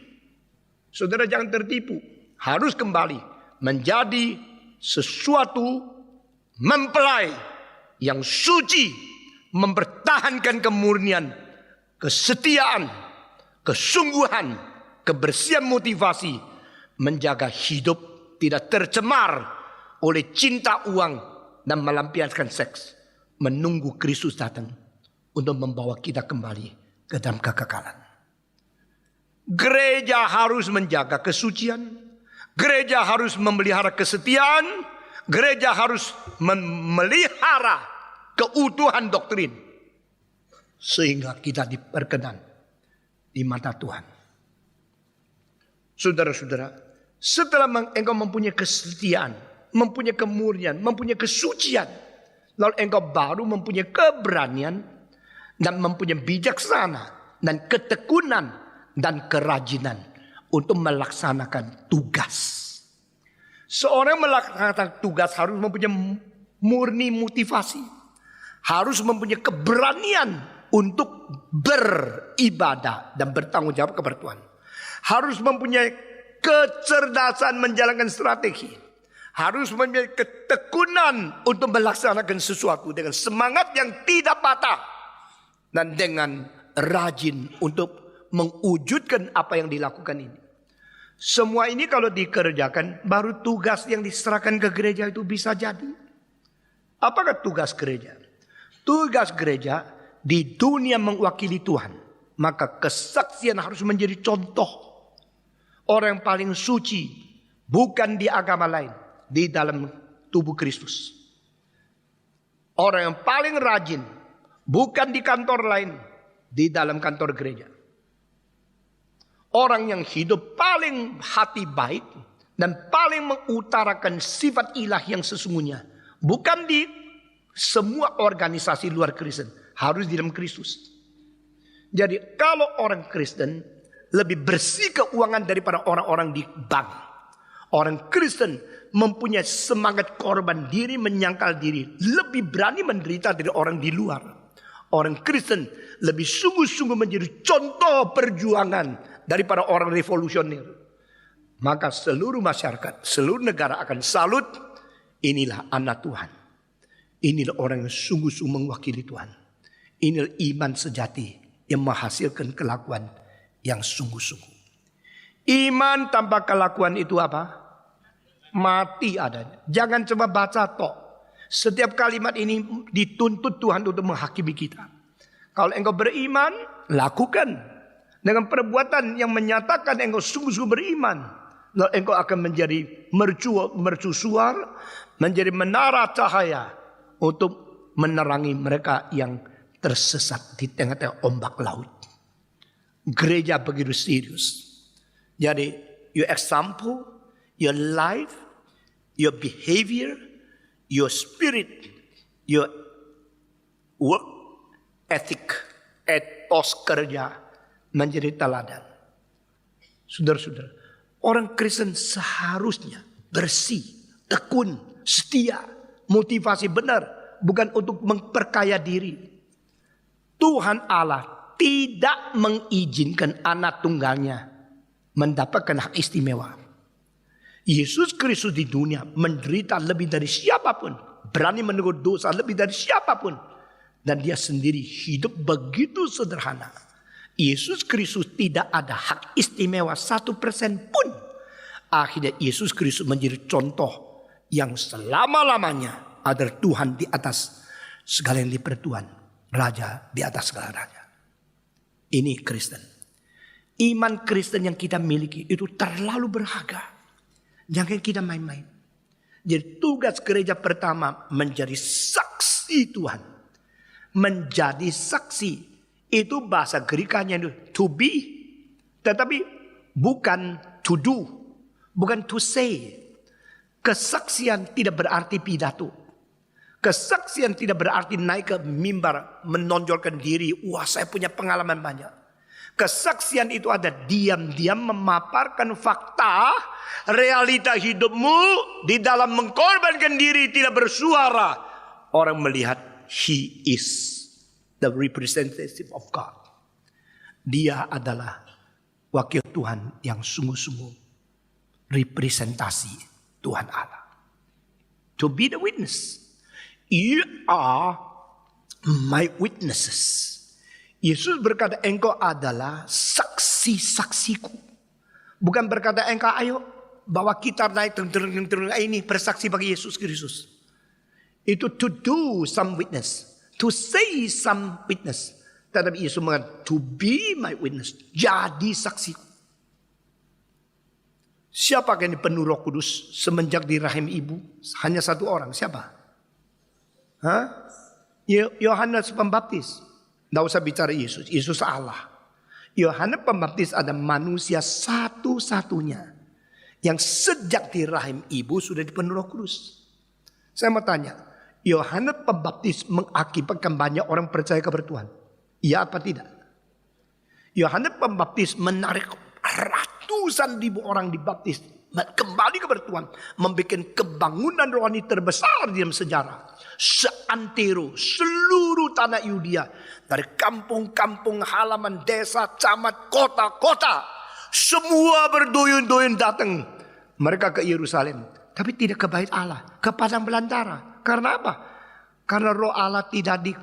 Saudara jangan tertipu, harus kembali menjadi sesuatu mempelai yang suci, mempertahankan kemurnian, kesetiaan, kesungguhan, kebersihan motivasi, menjaga hidup tidak tercemar oleh cinta uang dan melampiaskan seks, menunggu Kristus datang untuk membawa kita kembali ke dalam kekekalan. Gereja harus menjaga kesucian, gereja harus memelihara kesetiaan, gereja harus memelihara keutuhan doktrin, sehingga kita diperkenan di mata Tuhan. Saudara-saudara, setelah engkau mempunyai kesetiaan, mempunyai kemurnian, mempunyai kesucian, lalu engkau baru mempunyai keberanian dan mempunyai bijaksana dan ketekunan dan kerajinan untuk melaksanakan tugas. Seorang melaksanakan tugas harus mempunyai murni motivasi, harus mempunyai keberanian untuk beribadah dan bertanggung jawab kepada Tuhan. Harus mempunyai kecerdasan menjalankan strategi. Harus mempunyai ketekunan untuk melaksanakan sesuatu dengan semangat yang tidak patah. Dan dengan rajin untuk mewujudkan apa yang dilakukan ini. Semua ini kalau dikerjakan, baru tugas yang diserahkan ke gereja itu bisa jadi. Apakah tugas gereja? Tugas gereja di dunia mewakili Tuhan. Maka kesaksian harus menjadi contoh. Orang yang paling suci bukan di agama lain, di dalam tubuh Kristus. Orang yang paling rajin bukan di kantor lain, di dalam kantor gereja. Orang yang hidup paling hati baik dan paling mengutarakan sifat ilahi yang sesungguhnya bukan di semua organisasi luar Kristen, harus di dalam Kristus. Jadi kalau orang Kristen lebih bersih keuangan daripada orang-orang di bank. Orang Kristen mempunyai semangat korban diri, menyangkal diri, lebih berani menderita dari orang di luar. Orang Kristen lebih sungguh-sungguh menjadi contoh perjuangan daripada orang revolusioner. Maka seluruh masyarakat, seluruh negara akan salut. Inilah anak Tuhan. Inilah orang yang sungguh-sungguh mewakili Tuhan. Inilah iman sejati yang menghasilkan kelakuan yang sungguh-sungguh. Iman tanpa kelakuan itu apa? Mati adanya. Jangan coba baca tok. Setiap kalimat ini dituntut Tuhan untuk menghakimi kita. Kalau engkau beriman, lakukan. Dengan perbuatan yang menyatakan engkau sungguh-sungguh beriman. Lalu engkau akan menjadi mercusuar, menjadi menara cahaya untuk menerangi mereka yang tersesat di tengah-tengah ombak laut. Gereja begitu serius. Jadi, your example, your life, your behavior, your spirit, your work ethic etos kerja menjadi teladan. Saudara-saudara, orang Kristen seharusnya bersih, tekun, setia, motivasi benar, bukan untuk memperkaya diri. Tuhan Allah tidak mengizinkan anak tunggalnya mendapatkan hak istimewa. Yesus Kristus di dunia menderita lebih dari siapapun, berani menegur dosa lebih dari siapapun, dan dia sendiri hidup begitu sederhana. Yesus Kristus tidak ada hak istimewa 1% pun. Akhirnya Yesus Kristus menjadi contoh yang selama-lamanya adalah Tuhan di atas segala yang dipertuhan, Raja di atas segala raja. Ini Kristen. Iman Kristen yang kita miliki itu terlalu berharga. Jangan kita main-main. Jadi tugas gereja pertama menjadi saksi Tuhan. Menjadi saksi. Itu bahasa Grekanya itu to be. Tetapi bukan to do. Bukan to say. Kesaksian tidak berarti pidato. Kesaksian tidak berarti naik ke mimbar menonjolkan diri. Wah, saya punya pengalaman banyak. Kesaksian itu ada diam-diam memaparkan fakta, realita hidupmu di dalam mengkorbankan diri tidak bersuara. Orang melihat he is the representative of God. Dia adalah wakil Tuhan yang sungguh-sungguh representasi Tuhan Allah. To be the witness. You are my witnesses. Yesus berkata engkau adalah saksi-saksiku. Bukan berkata engkau ayo bawa kita naik ini bersaksi bagi Yesus Kristus. Itu to do some witness. To say some witness. Tetapi Yesus mengatakan to be my witness. Jadi saksiku. Siapa yang penuh Roh Kudus semenjak di rahim ibu? Hanya satu orang. Siapa? Yohanes Pembaptis. Tidak usah bicara Yesus. Yesus Allah. Yohanes Pembaptis ada manusia satu-satunya yang sejak di rahim ibu sudah dipenuhi Roh Kudus. Saya mau tanya, Yohanes Pembaptis mengakibatkan banyak orang percaya kepada Tuhan? Iya apa tidak? Yohanes Pembaptis menarik ratusan ribu orang dibaptis kembali kepada Tuhan, membuat kebangunan rohani terbesar dalam sejarah. Seantero seluruh tanah Yudea, dari kampung-kampung, halaman, desa, camat, kota-kota, semua berduyun-duyun datang mereka ke Yerusalem, tapi tidak ke bait Allah, ke padang belantara. Karena apa? Karena roh Allah tidak di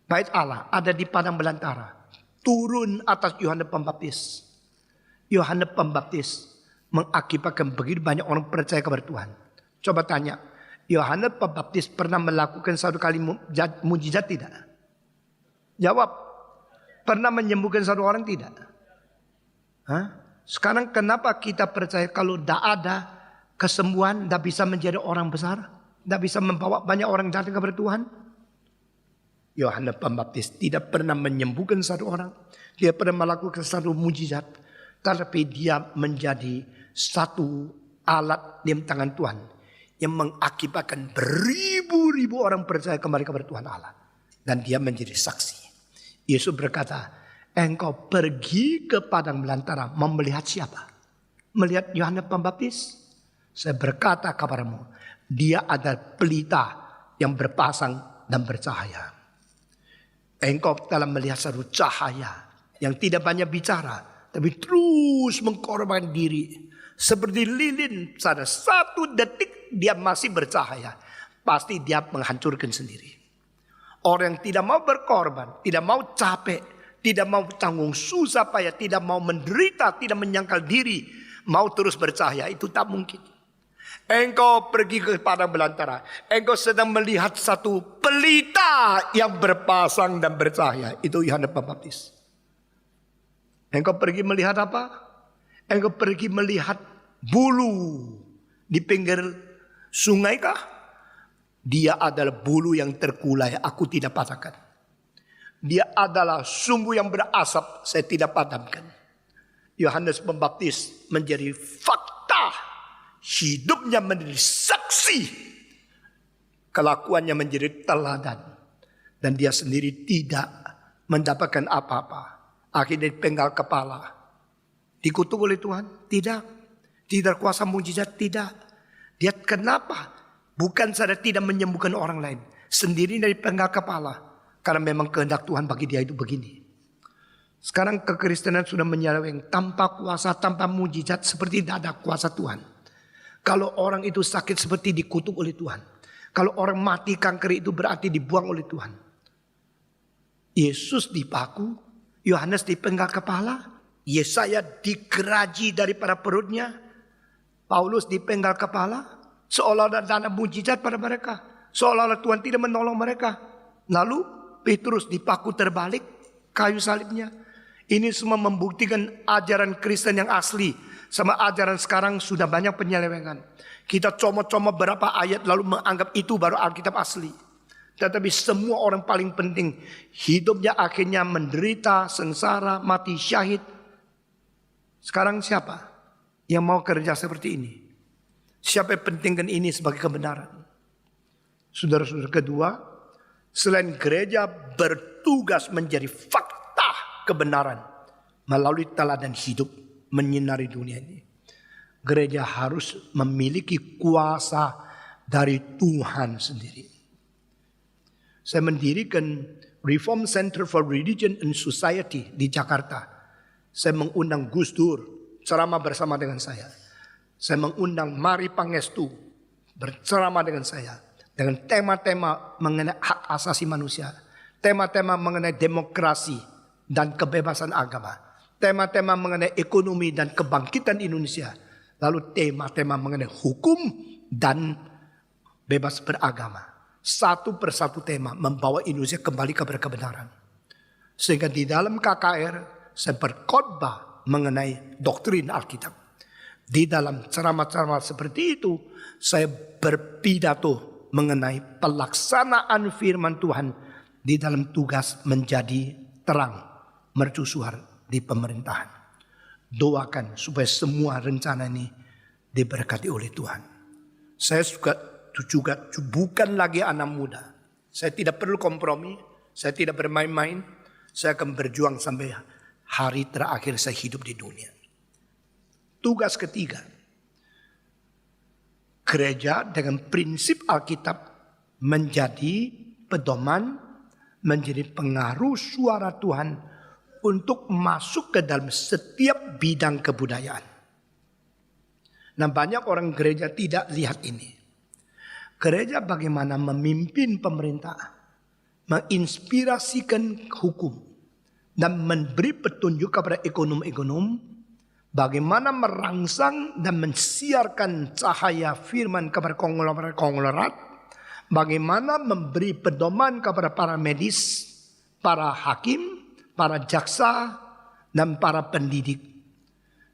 bait Allah, ada di padang belantara. Turun atas Yohanes Pembaptis. Yohanes Pembaptis mengakibatkan begitu banyak orang percaya kepada Tuhan. Coba tanya, Yohanes Pembaptis pernah melakukan satu kali mujizat tidak? Jawab, pernah menyembuhkan satu orang tidak? Sekarang kenapa kita percaya kalau tidak ada kesembuhan, tidak bisa menjadi orang besar, tidak bisa membawa banyak orang datang kepada Tuhan? Yohanes Pembaptis tidak pernah menyembuhkan satu orang, dia pernah melakukan satu mujizat, tapi dia menjadi satu alat di tangan Tuhan yang mengakibatkan beribu-ribu orang percaya kembali kepada Tuhan Allah. Dan dia menjadi saksi. Yesus berkata, engkau pergi ke padang belantara melihat siapa? Melihat Yohanes Pembaptis? Saya berkata kepadamu, dia adalah pelita yang berpasang dan bercahaya. Engkau telah melihat satu cahaya yang tidak banyak bicara, tapi terus mengkorbankan diri. Seperti lilin, pada satu detik dia masih bercahaya. Pasti dia menghancurkan sendiri. Orang yang tidak mau berkorban, tidak mau capek, tidak mau tanggung susah payah, tidak mau menderita, tidak menyangkal diri, mau terus bercahaya, itu tak mungkin. Engkau pergi ke padang belantara, engkau sedang melihat satu pelita yang berpasang dan bercahaya. Itu Yohanes Pembaptis. Engkau pergi melihat apa? Engkau pergi melihat bulu di pinggir sungai kah? Dia adalah bulu yang terkulai, aku tidak patahkan. Dia adalah sumbu yang berasap, saya tidak padamkan. Yohanes Pembaptis menjadi fakta. Hidupnya menjadi saksi. Kelakuannya menjadi teladan. Dan dia sendiri tidak mendapatkan apa-apa. Akhirnya dipenggal kepala. Dikutuk oleh Tuhan? Tidak. Tidak kuasa mujizat? Tidak. Dia kenapa? Bukan saja tidak menyembuhkan orang lain. Sendiri dari penggal kepala. Karena memang kehendak Tuhan bagi dia itu begini. Sekarang kekristenan sudah menyeleweng. Tanpa kuasa, tanpa mujizat seperti tidak ada kuasa Tuhan. Kalau orang itu sakit seperti dikutuk oleh Tuhan. Kalau orang mati kanker itu berarti dibuang oleh Tuhan. Yesus dipaku, Yohanes dipenggal kepala, Yesaya digeraji daripada perutnya, Paulus dipenggal kepala, seolah-olah ada mujizat pada mereka, seolah-olah Tuhan tidak menolong mereka. Lalu Petrus dipaku terbalik kayu salibnya. Ini semua membuktikan ajaran Kristen yang asli sama ajaran sekarang sudah banyak penyelewengan. Kita comot-comot berapa ayat lalu menganggap itu baru Alkitab asli. Tetapi semua orang paling penting hidupnya akhirnya menderita, sengsara, mati syahid. Sekarang siapa yang mau kerja seperti ini? Siapa yang pentingkan ini sebagai kebenaran? Saudara-saudara, kedua, selain gereja bertugas menjadi fakta kebenaran melalui teladan hidup menyinari dunia ini, gereja harus memiliki kuasa dari Tuhan sendiri. Saya mendirikan Reform Center for Religion and Society di Jakarta. Saya mengundang Gus Dur ceramah bersama dengan saya. Saya mengundang Mari Pangestu berceramah dengan saya. Dengan tema-tema mengenai hak asasi manusia. Tema-tema mengenai demokrasi dan kebebasan agama. Tema-tema mengenai ekonomi dan kebangkitan Indonesia. Lalu tema-tema mengenai hukum dan bebas beragama. Satu persatu tema membawa Indonesia kembali kepada kebenaran. Sehingga di dalam KKR saya berkhotbah mengenai doktrin Alkitab. Di dalam ceramah-ceramah seperti itu saya berpidato mengenai pelaksanaan firman Tuhan di dalam tugas menjadi terang mercusuar di pemerintahan. Doakan supaya semua rencana ini diberkati oleh Tuhan. Saya juga bukan lagi anak muda. Saya tidak perlu kompromi. Saya tidak bermain-main. Saya akan berjuang sampai hari terakhir saya hidup di dunia. Tugas ketiga. Gereja dengan prinsip Alkitab menjadi pedoman, menjadi pengaruh suara Tuhan untuk masuk ke dalam setiap bidang kebudayaan. Nah, banyak orang gereja tidak lihat ini. Gereja bagaimana memimpin pemerintah, menginspirasikan hukum, dan memberi petunjuk kepada ekonom-ekonom, bagaimana merangsang dan mensiarkan cahaya firman kepada konglomerat, bagaimana memberi pedoman kepada para medis, para hakim, para jaksa, dan para pendidik.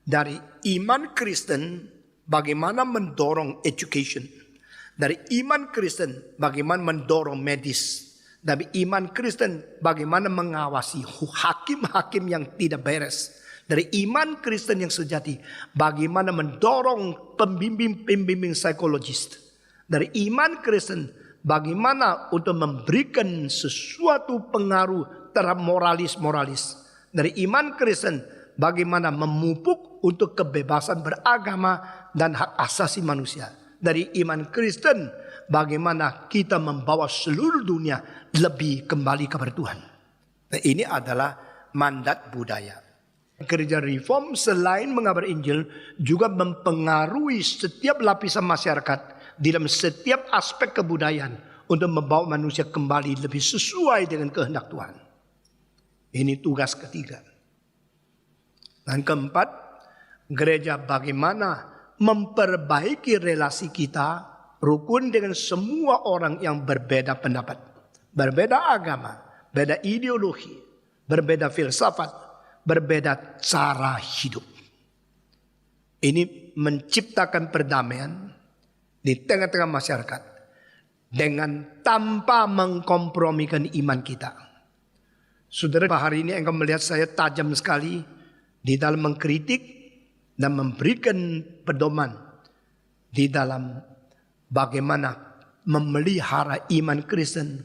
Dari iman Kristen, bagaimana mendorong education. Dari iman Kristen, bagaimana mendorong medis. Dari iman Kristen, bagaimana mengawasi hakim-hakim yang tidak beres. Dari iman Kristen yang sejati, bagaimana mendorong pembimbing-pembimbing psikologis. Dari iman Kristen, bagaimana untuk memberikan sesuatu pengaruh terhadap moralis-moralis. Dari iman Kristen, bagaimana memupuk untuk kebebasan beragama dan hak asasi manusia. Dari iman Kristen, bagaimana kita membawa seluruh dunia lebih kembali kepada Tuhan. Nah, ini adalah mandat budaya. Gereja Reform selain mengabar Injil juga mempengaruhi setiap lapisan masyarakat di dalam setiap aspek kebudayaan untuk membawa manusia kembali lebih sesuai dengan kehendak Tuhan. Ini tugas ketiga. Dan keempat, gereja bagaimana memperbaiki relasi kita rukun dengan semua orang yang berbeda pendapat, berbeda agama, beda ideologi, berbeda filsafat, berbeda cara hidup. Ini menciptakan perdamaian di tengah-tengah masyarakat dengan tanpa mengkompromikan iman kita. Saudara, hari ini engkau melihat saya tajam sekali di dalam mengkritik dan memberikan pedoman di dalam bagaimana memelihara iman Kristen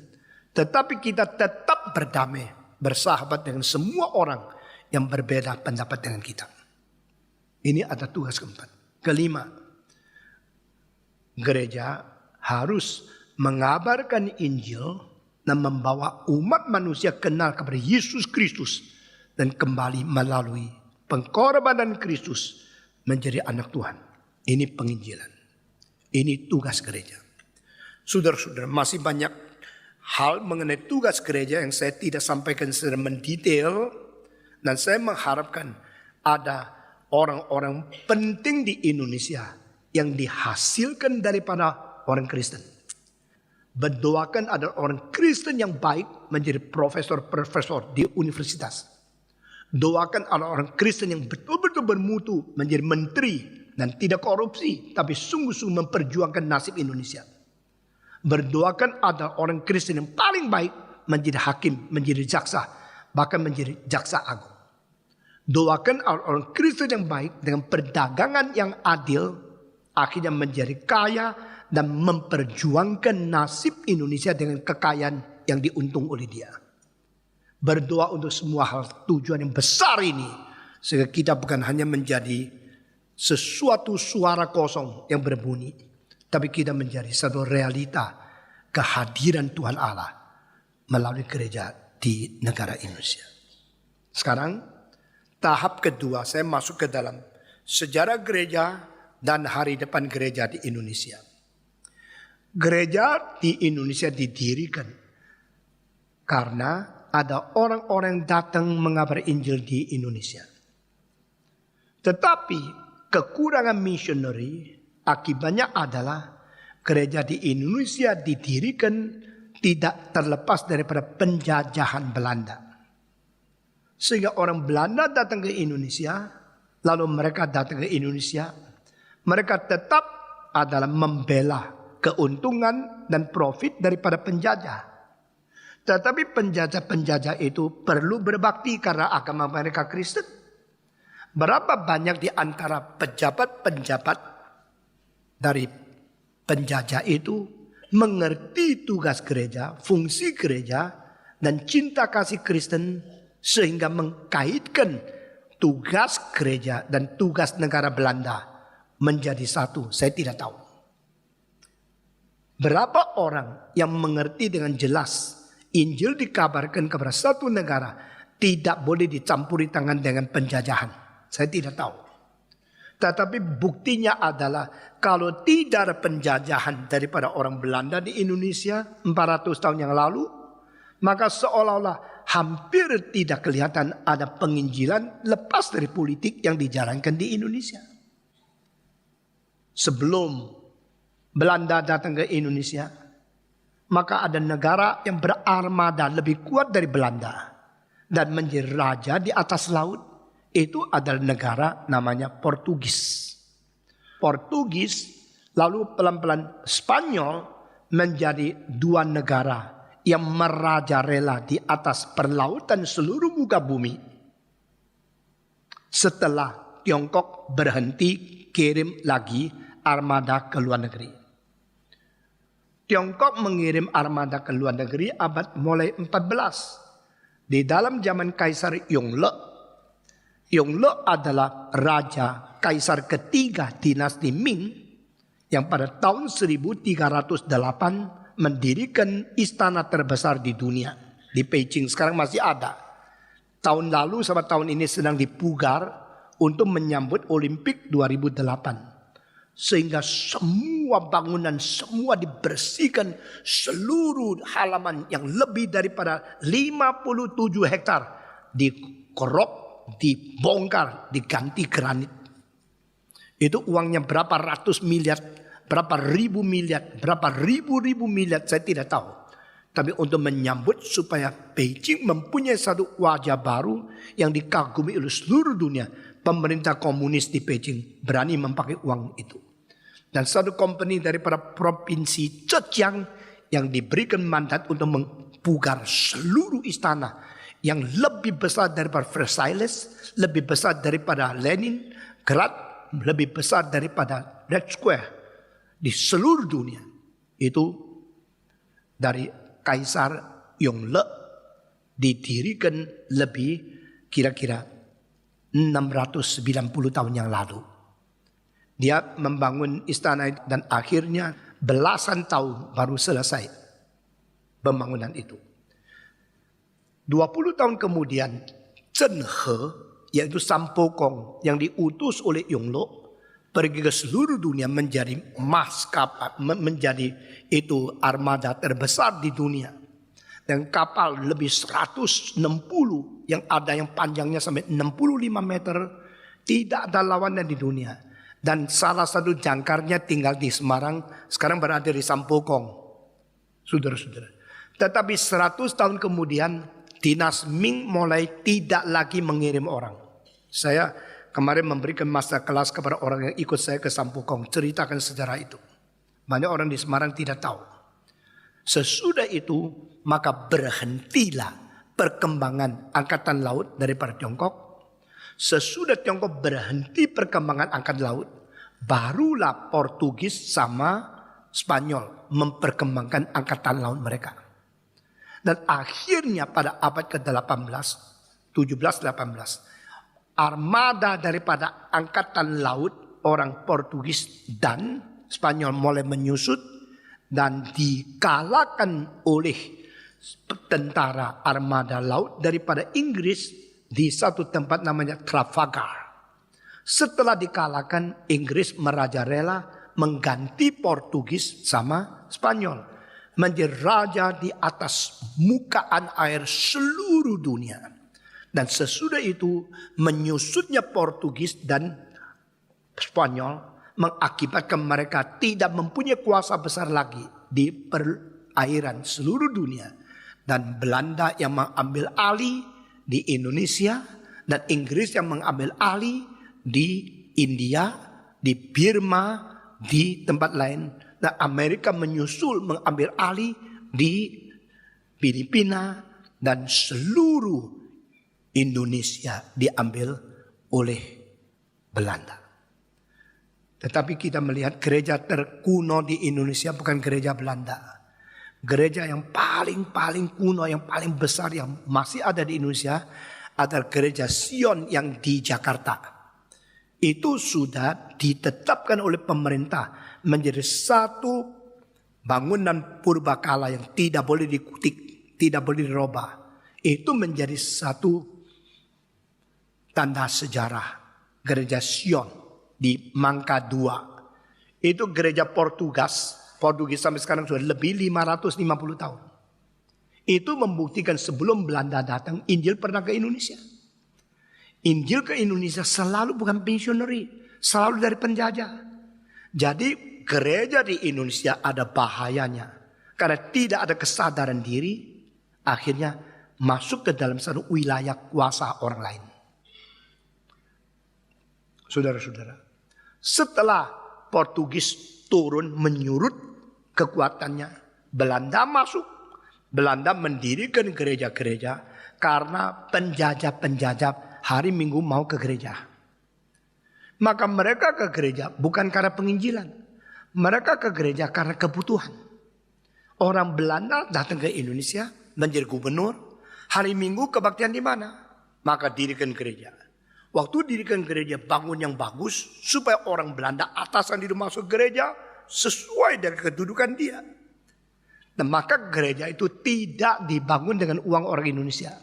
Tetapi kita tetap berdamai, bersahabat dengan semua orang yang berbeda pendapat dengan kita. Ini ada tugas keempat. Kelima, gereja harus mengabarkan Injil dan membawa umat manusia kenal kepada Yesus Kristus dan kembali melalui pengorbanan Kristus menjadi anak Tuhan. Ini penginjilan. Ini tugas gereja. Saudara-saudara, masih banyak hal mengenai tugas gereja yang saya tidak sampaikan secara mendetail, dan saya mengharapkan ada orang-orang penting di Indonesia yang dihasilkan daripada orang Kristen. Berdoakan ada orang Kristen yang baik menjadi profesor-profesor di universitas. Doakan ada orang Kristen yang betul-betul bermutu menjadi menteri dan tidak korupsi, tapi sungguh-sungguh memperjuangkan nasib Indonesia. Berdoakan ada orang Kristen yang paling baik menjadi hakim, menjadi jaksa, bahkan menjadi jaksa agung. Doakan orang Kristen yang baik dengan perdagangan yang adil, akhirnya menjadi kaya dan memperjuangkan nasib Indonesia dengan kekayaan yang diuntung oleh dia. Berdoa untuk semua hal tujuan yang besar ini, sehingga kita bukan hanya menjadi sesuatu suara kosong yang berbunyi, tapi kita menjadi satu realita kehadiran Tuhan Allah melalui gereja di negara Indonesia. Sekarang tahap kedua, saya masuk ke dalam sejarah gereja dan hari depan gereja di Indonesia. Gereja di Indonesia didirikan karena ada orang-orang datang mengabar Injil di Indonesia. Tetapi kekurangan misioneri akibatnya adalah gereja di Indonesia didirikan tidak terlepas daripada penjajahan Belanda. Sehingga orang Belanda datang ke Indonesia, lalu mereka datang ke Indonesia, mereka tetap adalah membela keuntungan dan profit daripada penjajah. Tetapi penjajah-penjajah itu perlu berbakti karena agama mereka Kristen. Berapa banyak di antara pejabat-pejabat dari penjajah itu mengerti tugas gereja, fungsi gereja, dan cinta kasih Kristen sehingga mengkaitkan tugas gereja dan tugas negara Belanda menjadi satu. Saya tidak tahu. Berapa orang yang mengerti dengan jelas Injil dikabarkan kepada satu negara tidak boleh dicampuri tangan dengan penjajahan. Saya tidak tahu. Tetapi buktinya adalah kalau tidak ada penjajahan daripada orang Belanda di Indonesia 400 tahun yang lalu, maka seolah-olah hampir tidak kelihatan ada penginjilan lepas dari politik yang dijalankan di Indonesia. Sebelum Belanda datang ke Indonesia, maka ada negara yang berarmada lebih kuat dari Belanda dan menjadi raja di atas laut. Itu adalah negara namanya Portugis. Portugis lalu pelan-pelan Spanyol menjadi dua negara yang merajalela di atas perlautan seluruh muka bumi. Setelah Tiongkok berhenti kirim lagi armada ke luar negeri. Tiongkok mengirim armada ke luar negeri abad mulai 14. Di dalam zaman Kaisar Yongle. Yongle adalah raja kaisar ketiga dinasti Ming yang pada tahun 1308 mendirikan istana terbesar di dunia. Di Beijing sekarang masih ada. Tahun lalu sama tahun ini sedang dipugar untuk menyambut Olimpik 2008. Sehingga semua bangunan semua dibersihkan, seluruh halaman yang lebih daripada 57 hektar dikerok, dibongkar, diganti granit. Itu uangnya berapa ratus miliar, berapa ribu miliar, berapa ribu miliar, saya tidak tahu. Tapi untuk menyambut supaya Beijing mempunyai satu wajah baru yang dikagumi oleh seluruh dunia. Pemerintah komunis di Beijing berani memakai uang itu. Dan satu company daripada provinsi Zhejiang yang diberikan mandat untuk mempugar seluruh istana yang lebih besar daripada Versailles, lebih besar daripada Leningrad, lebih besar daripada Red Square di seluruh dunia. Itu dari Kaisar Yongle didirikan lebih kira-kira 690 tahun yang lalu. Dia membangun istana dan akhirnya belasan tahun baru selesai pembangunan itu. 20 tahun kemudian Chen He, yaitu Sampokong yang diutus oleh Yongle, pergi ke seluruh dunia menjadi maskapai, menjadi itu armada terbesar di dunia. Dan kapal lebih 160 yang ada yang panjangnya sampai 65 meter. Tidak ada lawannya di dunia. Dan salah satu jangkarnya tinggal di Semarang. Sekarang berada di Sampokong. Saudara-saudara. Tetapi 100 tahun kemudian dinas Ming mulai tidak lagi mengirim orang. Saya kemarin memberikan masterclass kepada orang yang ikut saya ke Sampokong. Ceritakan sejarah itu. Banyak orang di Semarang tidak tahu. Sesudah itu maka berhentilah perkembangan angkatan laut daripada Tiongkok. Sesudah Tiongkok berhenti perkembangan angkatan laut, barulah Portugis sama Spanyol memperkembangkan angkatan laut mereka. Dan akhirnya pada abad ke-18, 17-18, armada daripada angkatan laut orang Portugis dan Spanyol mulai menyusut dan dikalahkan oleh tentara armada laut daripada Inggris di satu tempat namanya Trafalgar. Setelah dikalahkan, Inggris merajalela mengganti Portugis sama Spanyol menjadi raja di atas mukaan air seluruh dunia. Dan sesudah itu menyusutnya Portugis dan Spanyol mengakibatkan mereka tidak mempunyai kuasa besar lagi di perairan seluruh dunia. Dan Belanda yang mengambil alih di Indonesia dan Inggris yang mengambil alih di India, di Burma, di tempat lain. Dan Amerika menyusul mengambil alih di Filipina dan seluruh Indonesia diambil oleh Belanda. Tetapi kita melihat gereja terkuno di Indonesia bukan gereja Belanda. Gereja yang paling kuno, yang paling besar yang masih ada di Indonesia adalah gereja Sion yang di Jakarta. Itu sudah ditetapkan oleh pemerintah menjadi satu bangunan purbakala yang tidak boleh dikutik, tidak boleh dirubah. Itu menjadi satu tanda sejarah gereja Sion di Mangga 2. Itu gereja Portugis sampai sekarang sudah lebih 550 tahun. Itu membuktikan sebelum Belanda datang, Injil pernah ke Indonesia. Injil ke Indonesia selalu bukan misioneri, selalu dari penjajah. Jadi gereja di Indonesia ada bahayanya. Karena tidak ada kesadaran diri, akhirnya masuk ke dalam satu wilayah kuasa orang lain. Saudara-saudara, setelah Portugis turun menyurut kekuatannya, Belanda masuk. Belanda mendirikan gereja-gereja karena penjajah-penjajah hari Minggu mau ke gereja. Maka mereka ke gereja bukan karena penginjilan. Mereka ke gereja karena kebutuhan. Orang Belanda datang ke Indonesia menjadi gubernur. Hari Minggu kebaktian di mana? Maka dirikan gereja. Waktu dirikan gereja bangun yang bagus supaya orang Belanda atasan itu masuk gereja sesuai dengan kedudukan dia. Dan maka gereja itu tidak dibangun dengan uang orang Indonesia.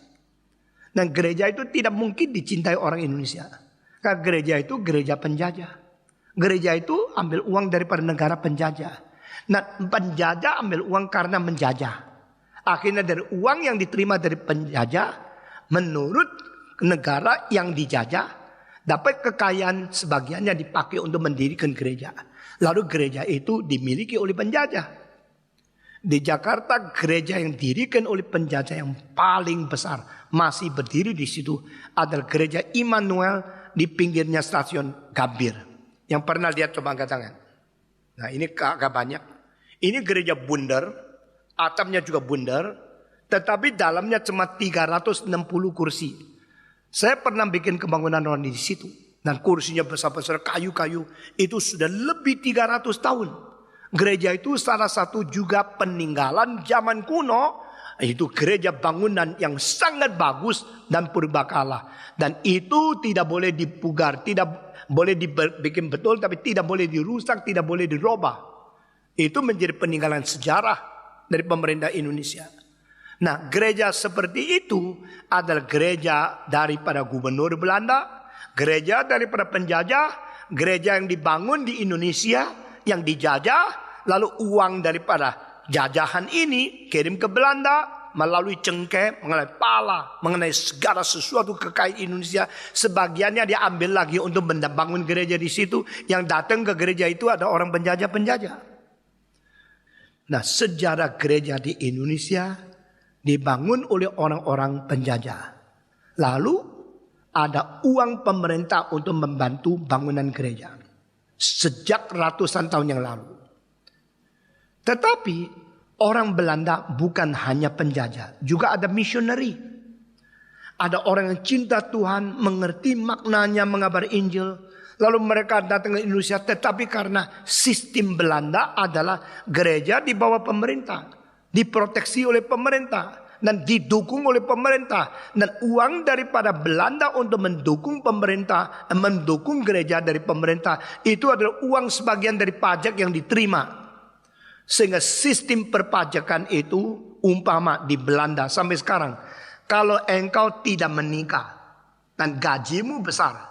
Dan gereja itu tidak mungkin dicintai orang Indonesia. Karena gereja itu gereja penjajah. Gereja itu ambil uang daripada negara penjajah. Nah, penjajah ambil uang karena menjajah. Akhirnya dari uang yang diterima dari penjajah, menurut negara yang dijajah, dapat kekayaan sebagiannya dipakai untuk mendirikan gereja. Lalu gereja itu dimiliki oleh penjajah. Di Jakarta gereja yang didirikan oleh penjajah yang paling besar masih berdiri di situ adalah gereja Immanuel di pinggirnya stasiun Gambir. Yang pernah lihat coba angkat tangan. Nah ini agak banyak. Ini gereja bundar, atapnya juga bundar, tetapi dalamnya cuma 360 kursi. Saya pernah bikin kebangunan rohani di situ. Dan kursinya besar-besar kayu-kayu. Itu sudah lebih 300 tahun. Gereja itu salah satu juga peninggalan zaman kuno Itu gereja bangunan yang sangat bagus dan purbakala. Dan itu tidak boleh dipugar, tidak boleh dibikin betul, tapi tidak boleh dirusak, tidak boleh dirubah. Itu menjadi peninggalan sejarah dari pemerintah Indonesia. Nah, gereja seperti itu adalah gereja daripada gubernur Belanda, gereja daripada penjajah, gereja yang dibangun di Indonesia, yang dijajah, lalu uang daripada jajahan ini kirim ke Belanda melalui cengkeh, mengenai pala, mengenai segala sesuatu kekayaan Indonesia. Sebagiannya diambil lagi untuk membangun gereja di situ. Yang datang ke gereja itu ada orang penjajah-penjajah. Nah, sejarah gereja di Indonesia dibangun oleh orang-orang penjajah. Lalu ada uang pemerintah untuk membantu bangunan gereja. Sejak ratusan tahun yang lalu. Tetapi orang Belanda bukan hanya penjajah. Juga ada misioneri. Ada orang yang cinta Tuhan, mengerti maknanya mengabari Injil. Lalu mereka datang ke Indonesia, tetapi karena sistem Belanda adalah gereja di bawah pemerintah, diproteksi oleh pemerintah dan didukung oleh pemerintah, dan uang daripada Belanda untuk mendukung pemerintah, mendukung gereja dari pemerintah itu adalah uang sebagian dari pajak yang diterima. Sehingga sistem perpajakan itu umpama di Belanda sampai sekarang, kalau engkau tidak menikah dan gajimu besar,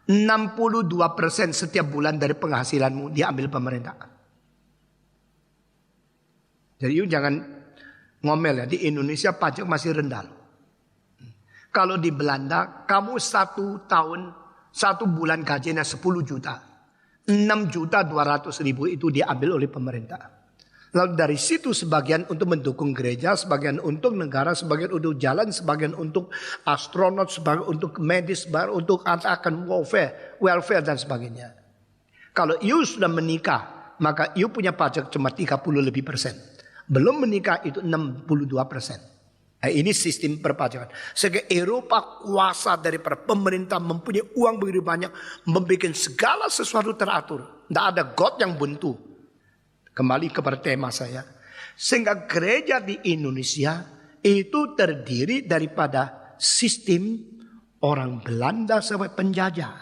62% setiap bulan dari penghasilanmu diambil pemerintah. Jadi jangan ngomel ya, di Indonesia pajak masih rendah. Kalau di Belanda, kamu 1 tahun, 1 bulan gajinya 10 juta. 6.200.000 itu diambil oleh pemerintah. Lalu dari situ sebagian untuk mendukung gereja, sebagian untuk negara, sebagian untuk jalan, sebagian untuk astronot, sebagian untuk medis, sebagian untuk akan welfare dan sebagainya. Kalau you sudah menikah, maka you punya pajak cuma 30 lebih persen. Belum menikah itu 62%. Nah, ini sistem perpajakan. Sehingga Eropa kuasa daripada pemerintah, mempunyai uang begitu banyak, membuat segala sesuatu teratur. Tidak ada God yang buntu. Kembali kepada tema saya. Sehingga gereja di Indonesia itu terdiri daripada sistem orang Belanda sebagai penjajah.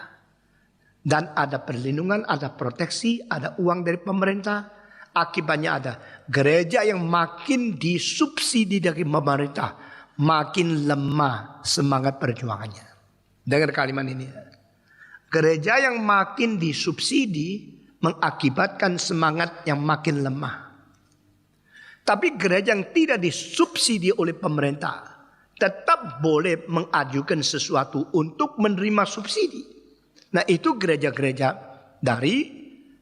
Dan ada perlindungan, ada proteksi, ada uang dari pemerintah. Akibatnya ada gereja yang makin disubsidi dari pemerintah, makin lemah semangat perjuangannya. Dengar kalimat ini. Gereja yang makin disubsidi mengakibatkan semangat yang makin lemah. Tapi gereja yang tidak disubsidi oleh pemerintah tetap boleh mengajukan sesuatu untuk menerima subsidi. Nah, itu gereja-gereja dari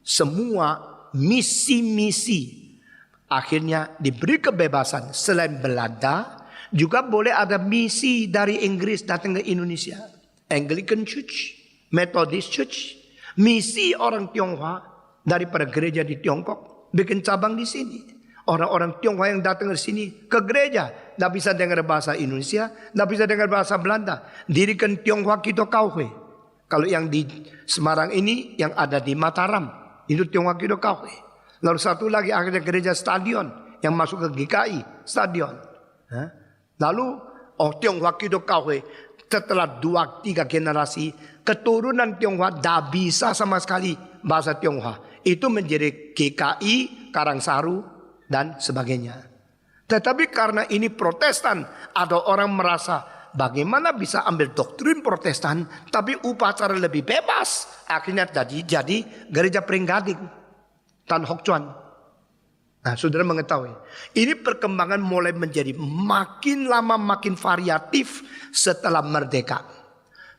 semua misi-misi. Akhirnya diberi kebebasan. Selain Belanda, juga boleh ada misi dari Inggris datang ke Indonesia. Anglican Church, Methodist Church, misi orang Tionghoa daripada gereja di Tiongkok bikin cabang di sini. Orang-orang Tionghoa yang datang ke sini ke gereja tidak bisa dengar bahasa Indonesia, tidak bisa dengar bahasa Belanda. Dirikan Tionghoa Kito Kauhe. Kalau yang di Semarang ini, yang ada di Mataram, itu Tionghoa Kito Kauhe. Lalu satu lagi akhirnya gereja stadion yang masuk ke GKI stadion. Lalu Tionghoa Kito Kauhe. Setelah 2-3 generasi, keturunan Tionghoa tidak bisa sama sekali bahasa Tionghoa. Itu menjadi GKI, Karangsaru, dan sebagainya. Tetapi karena ini Protestan, ada orang merasa bagaimana bisa ambil doktrin Protestan, tapi upacara lebih bebas. Akhirnya jadi gereja Pringgading, Tan Hock Chuan. Nah, saudara mengetahui, ini perkembangan mulai menjadi makin lama makin variatif setelah merdeka.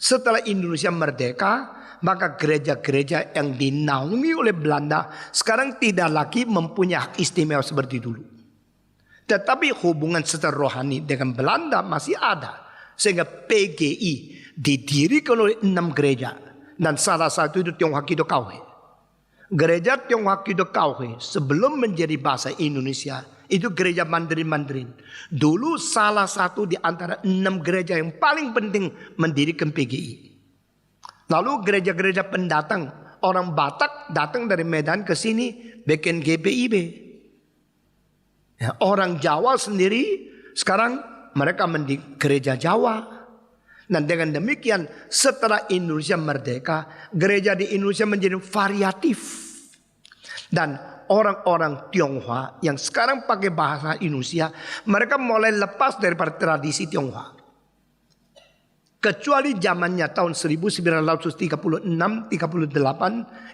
Setelah Indonesia merdeka, maka gereja-gereja yang dinaungi oleh Belanda sekarang tidak lagi mempunyai hak istimewa seperti dulu. Tetapi hubungan secara rohani dengan Belanda masih ada. Sehingga PGI didirikan oleh 6 gereja. Dan salah satu itu Tionghoa Kito Kauhe. Gereja Tionghoa Kito Kauhe sebelum menjadi bahasa Indonesia itu gereja Mandarin. Dulu salah satu di antara 6 gereja yang paling penting mendirikan PGI. Lalu gereja-gereja pendatang, orang Batak datang dari Medan ke sini bikin GPIB. Ya, orang Jawa sendiri sekarang mereka mendirikan gereja Jawa. Dan dengan demikian setelah Indonesia merdeka, gereja di Indonesia menjadi variatif. Dan orang-orang Tionghoa yang sekarang pakai bahasa Indonesia, mereka mulai lepas daripada tradisi Tionghoa. Kecuali zamannya tahun 1936-38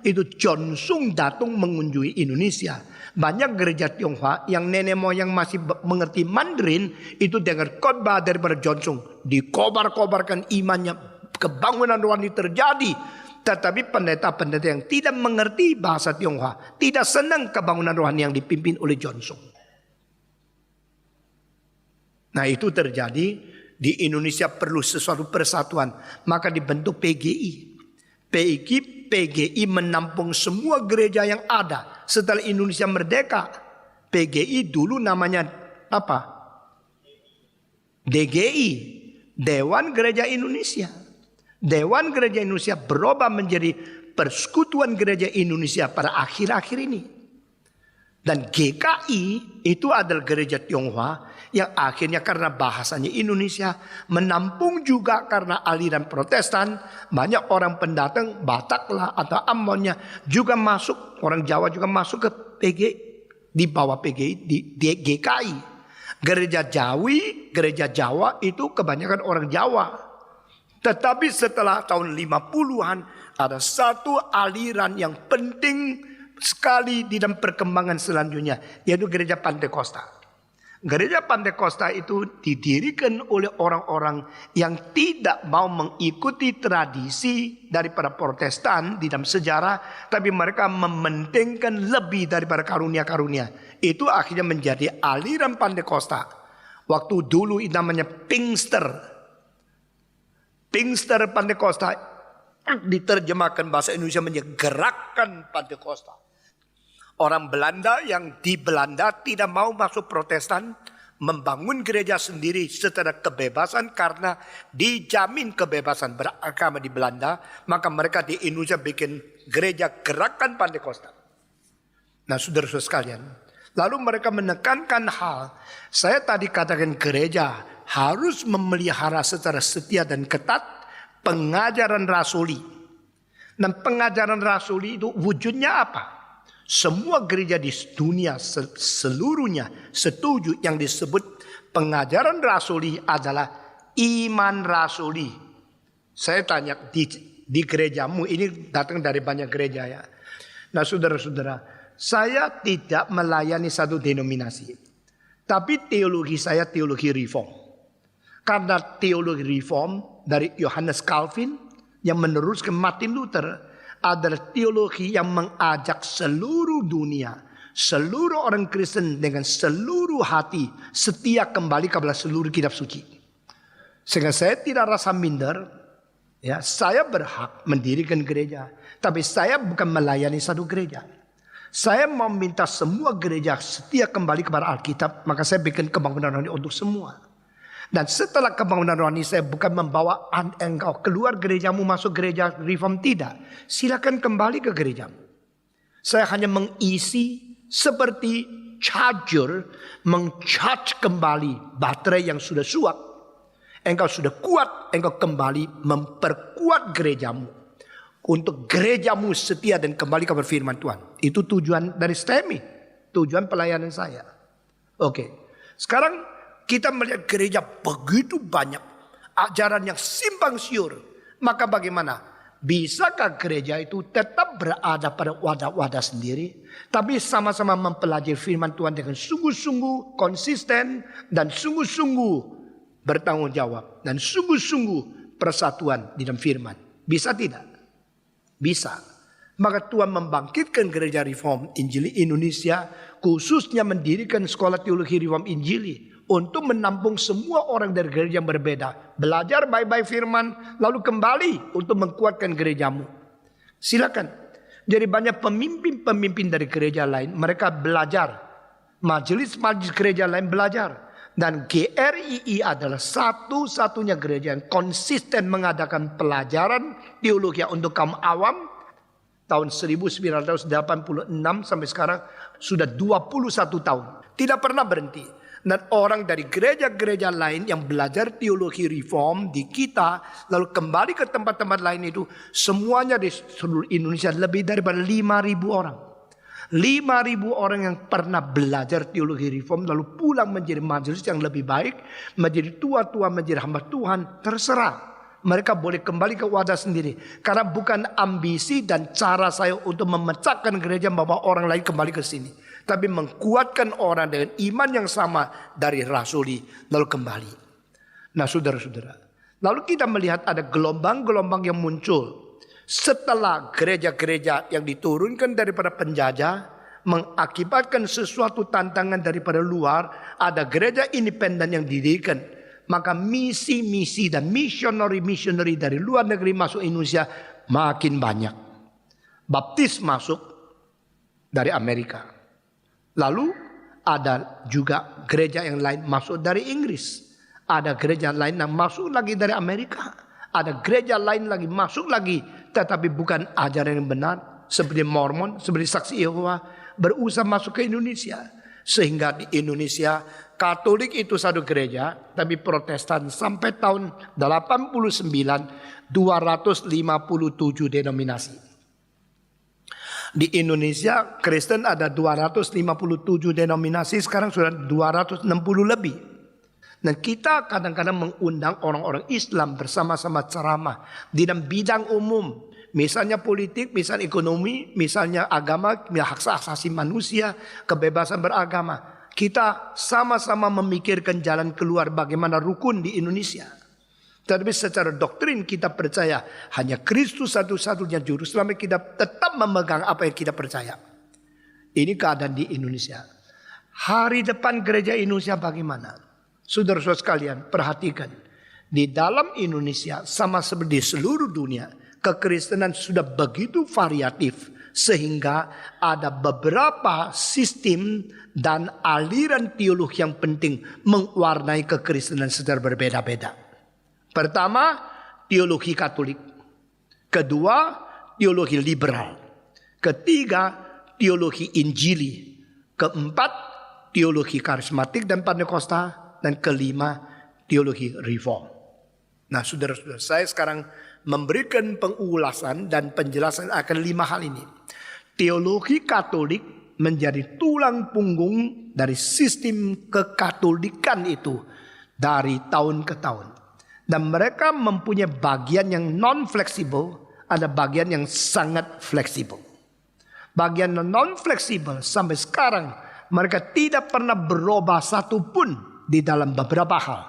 itu John Sung datang mengunjungi Indonesia. Banyak gereja Tionghoa yang nenek moyang masih mengerti Mandarin itu dengar khotbah daripada John Sung. Dikobar-kobarkan imannya, kebangunan rohani terjadi. Tetapi pendeta-pendeta yang tidak mengerti bahasa Tionghoa tidak senang kebangunan rohani yang dipimpin oleh John Sung. Nah itu terjadi di Indonesia, perlu sesuatu persatuan. Maka dibentuk PGI. PGI menampung semua gereja yang ada setelah Indonesia merdeka. PGI dulu namanya apa? DGI, Dewan Gereja Indonesia. Dewan Gereja Indonesia berubah menjadi Persekutuan Gereja Indonesia pada akhir-akhir ini. Dan GKI itu adalah gereja Tionghoa yang akhirnya karena bahasanya Indonesia menampung juga karena aliran Protestan. Banyak orang pendatang Batak lah atau Ambonnya juga masuk. Orang Jawa juga masuk ke PGI, di bawah PGI di GKI. Gereja Jawi, gereja Jawa itu kebanyakan orang Jawa. Tetapi setelah tahun 50-an ada satu aliran yang penting sekali di dalam perkembangan selanjutnya, yaitu gereja Pantekosta. Gereja Pantekosta itu didirikan oleh orang-orang yang tidak mau mengikuti tradisi daripada Protestan di dalam sejarah, tapi mereka mementingkan lebih daripada karunia-karunia. Itu akhirnya menjadi aliran Pantekosta. Waktu dulu itu namanya Pinkster. Pinkster Pantekosta diterjemahkan bahasa Indonesia menjadi Gerakan Pantekosta. Orang Belanda yang di Belanda tidak mau masuk Protestan, membangun gereja sendiri secara kebebasan karena dijamin kebebasan beragama di Belanda, maka mereka di Indonesia bikin gereja Gerakan Pantekosta. Nah, saudara-saudara sekalian, lalu mereka menekankan hal, saya tadi katakan gereja harus memelihara secara setia dan ketat pengajaran rasuli. Dan pengajaran rasuli itu wujudnya apa? Semua gereja di dunia seluruhnya setuju yang disebut pengajaran rasuli adalah iman rasuli. Saya tanya di gerejamu, ini datang dari banyak gereja ya. Nah saudara-saudara, saya tidak melayani satu denominasi. Tapi teologi saya teologi reform. Karena teologi reform dari Johannes Calvin yang meneruskan Martin Luther adalah teologi yang mengajak seluruh dunia, seluruh orang Kristen dengan seluruh hati setia kembali kepada seluruh kitab suci. Sehingga saya tidak rasa minder, ya, saya berhak mendirikan gereja, tapi saya bukan melayani satu gereja. Saya mau minta semua gereja setia kembali kepada Alkitab, maka saya bikin kebangunan rohani untuk semua. Dan setelah kebangunan rohani saya bukan membawa engkau keluar gerejamu masuk gereja reform, tidak. Silakan kembali ke gerejamu. Saya hanya mengisi seperti charger, mengcharge kembali baterai yang sudah suap. Engkau sudah kuat, engkau kembali memperkuat gerejamu. Untuk gerejamu setia dan kembali kepada firman Tuhan. Itu tujuan dari STEMI. Tujuan pelayanan saya. Oke. Sekarang kita melihat gereja begitu banyak ajaran yang simpang siur. Maka bagaimana? Bisakah gereja itu tetap berada pada wadah-wadah sendiri, tapi sama-sama mempelajari firman Tuhan dengan sungguh-sungguh konsisten dan sungguh-sungguh bertanggung jawab dan sungguh-sungguh persatuan di dalam firman? Bisa tidak? Bisa. Maka Tuhan membangkitkan gereja Reform Injili Indonesia, khususnya mendirikan sekolah teologi Reform Injili untuk menampung semua orang dari gereja yang berbeda. Belajar baik-baik firman, lalu kembali untuk menguatkan gerejamu. Silakan. Jadi banyak pemimpin-pemimpin dari gereja lain, mereka belajar. Majelis-majelis gereja lain belajar. Dan GRII adalah satu-satunya gereja yang konsisten mengadakan pelajaran teologi untuk kaum awam. Tahun 1986 sampai sekarang sudah 21 tahun. Tidak pernah berhenti. Dan orang dari gereja-gereja lain yang belajar teologi reform di kita, lalu kembali ke tempat-tempat lain itu, semuanya di seluruh Indonesia lebih daripada 5.000 orang. 5.000 orang yang pernah belajar teologi reform lalu pulang menjadi majelis yang lebih baik, menjadi tua-tua, menjadi hamba Tuhan, terserah. Mereka boleh kembali ke wadah sendiri. Karena bukan ambisi dan cara saya untuk memecahkan gereja membawa orang lain kembali ke sini. Tapi mengkuatkan orang dengan iman yang sama dari rasuli lalu kembali. Nah saudara-saudara, lalu kita melihat ada gelombang-gelombang yang muncul. Setelah gereja-gereja yang diturunkan daripada penjajah mengakibatkan sesuatu tantangan daripada luar, ada gereja independen yang didirikan. Maka misi-misi dan misioneri-misioneri dari luar negeri masuk Indonesia makin banyak. Baptis masuk dari Amerika. Lalu ada juga gereja yang lain masuk dari Inggris. Ada gereja lain yang masuk lagi dari Amerika. Ada gereja lain lagi masuk lagi, tetapi bukan ajaran yang benar, seperti Mormon, seperti Saksi Yehova, berusaha masuk ke Indonesia. Sehingga di Indonesia Katolik itu satu gereja, tapi Protestan sampai tahun 89 257 denominasi. Di Indonesia Kristen ada 257 denominasi, sekarang sudah 260 lebih. Dan kita kadang-kadang mengundang orang-orang Islam bersama-sama ceramah di dalam bidang umum. Misalnya politik, misalnya ekonomi, misalnya agama, hak asasi manusia, kebebasan beragama. Kita sama-sama memikirkan jalan keluar bagaimana rukun di Indonesia. Tapi secara doktrin kita percaya hanya Kristus satu-satunya juru selamat, kita tetap memegang apa yang kita percaya. Ini keadaan di Indonesia. Hari depan gereja Indonesia bagaimana? Saudara-saudara sekalian, perhatikan. Di dalam Indonesia sama seperti di seluruh dunia, kekristenan sudah begitu variatif sehingga ada beberapa sistem dan aliran teologi yang penting mewarnai kekristenan secara berbeda-beda. Pertama, teologi Katolik. Kedua, teologi liberal. Ketiga, teologi Injili. Keempat, teologi karismatik dan Pentakosta. Dan kelima, teologi reform. Nah saudara-saudara, saya sekarang memberikan pengulasan dan penjelasan akan 5 hal ini. Teologi Katolik menjadi tulang punggung dari sistem kekatolikan itu dari tahun ke tahun. Dan mereka mempunyai bagian yang non-fleksibel, ada bagian yang sangat fleksibel. Bagian non-fleksibel sampai sekarang mereka tidak pernah berubah satupun di dalam beberapa hal.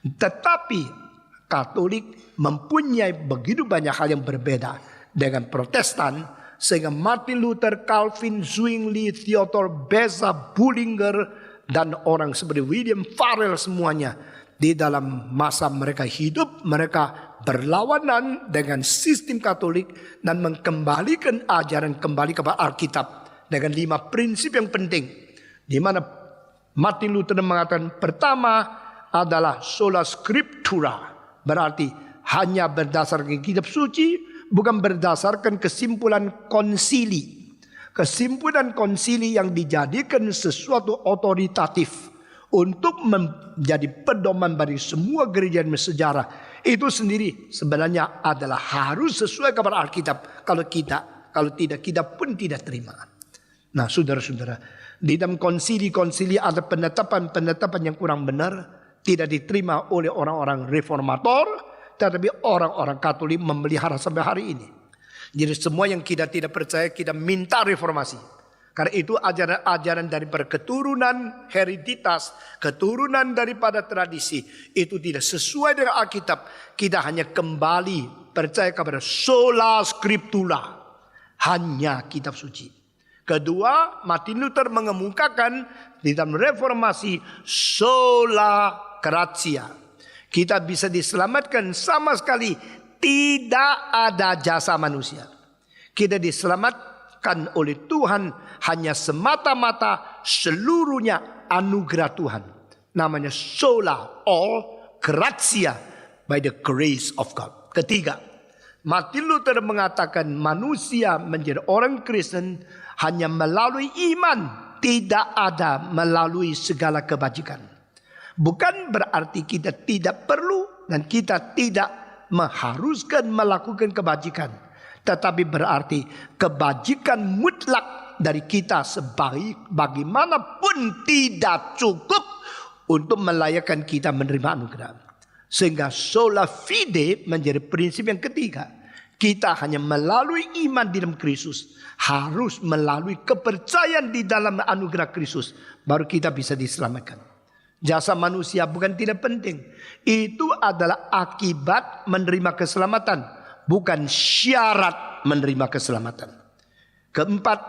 Tetapi Katolik mempunyai begitu banyak hal yang berbeda dengan Protestan, sehingga Martin Luther, Calvin, Zwingli, Theodore Beza, Bullinger, dan orang seperti William Farel semuanya di dalam masa mereka hidup, mereka berlawanan dengan sistem Katolik dan mengembalikan ajaran kembali kepada Alkitab dengan 5 prinsip yang penting, di mana Martin Luther mengatakan pertama adalah sola scriptura, berarti hanya berdasarkan kitab suci, bukan berdasarkan kesimpulan konsili. Kesimpulan konsili yang dijadikan sesuatu otoritatif untuk menjadi pedoman bagi semua gereja dan sejarah, itu sendiri sebenarnya adalah harus sesuai kepada Alkitab. Kalau tidak kita pun tidak terima. Nah saudara-saudara, di dalam konsili-konsili ada penetapan-penetapan yang kurang benar, tidak diterima oleh orang-orang reformator, tetapi orang-orang Katolik memelihara sampai hari ini. Jadi semua yang kita tidak percaya, kita minta reformasi. Karena itu ajaran-ajaran daripada keturunan hereditas, keturunan daripada tradisi, itu tidak sesuai dengan Alkitab. Kita hanya kembali percaya kepada sola scriptura, hanya kitab suci. Kedua, Martin Luther mengemukakan di dalam reformasi sola gratia. Kita bisa diselamatkan sama sekali tidak ada jasa manusia. Kita diselamatkan oleh Tuhan hanya semata-mata seluruhnya anugerah Tuhan. Namanya sola, all gratia, by the grace of God. Ketiga, Martin Luther mengatakan manusia menjadi orang Kristen hanya melalui iman, tidak ada melalui segala kebajikan. Bukan berarti kita tidak perlu dan kita tidak mengharuskan melakukan kebajikan. Tetapi berarti kebajikan mutlak dari kita sebaik bagaimanapun tidak cukup untuk melayakkan kita menerima anugerah. Sehingga sola fide menjadi prinsip yang ketiga. Kita hanya melalui iman di dalam Kristus. Harus melalui kepercayaan di dalam anugerah Kristus. Baru kita bisa diselamatkan. Jasa manusia bukan tidak penting. Itu adalah akibat menerima keselamatan. Bukan syarat menerima keselamatan. Keempat,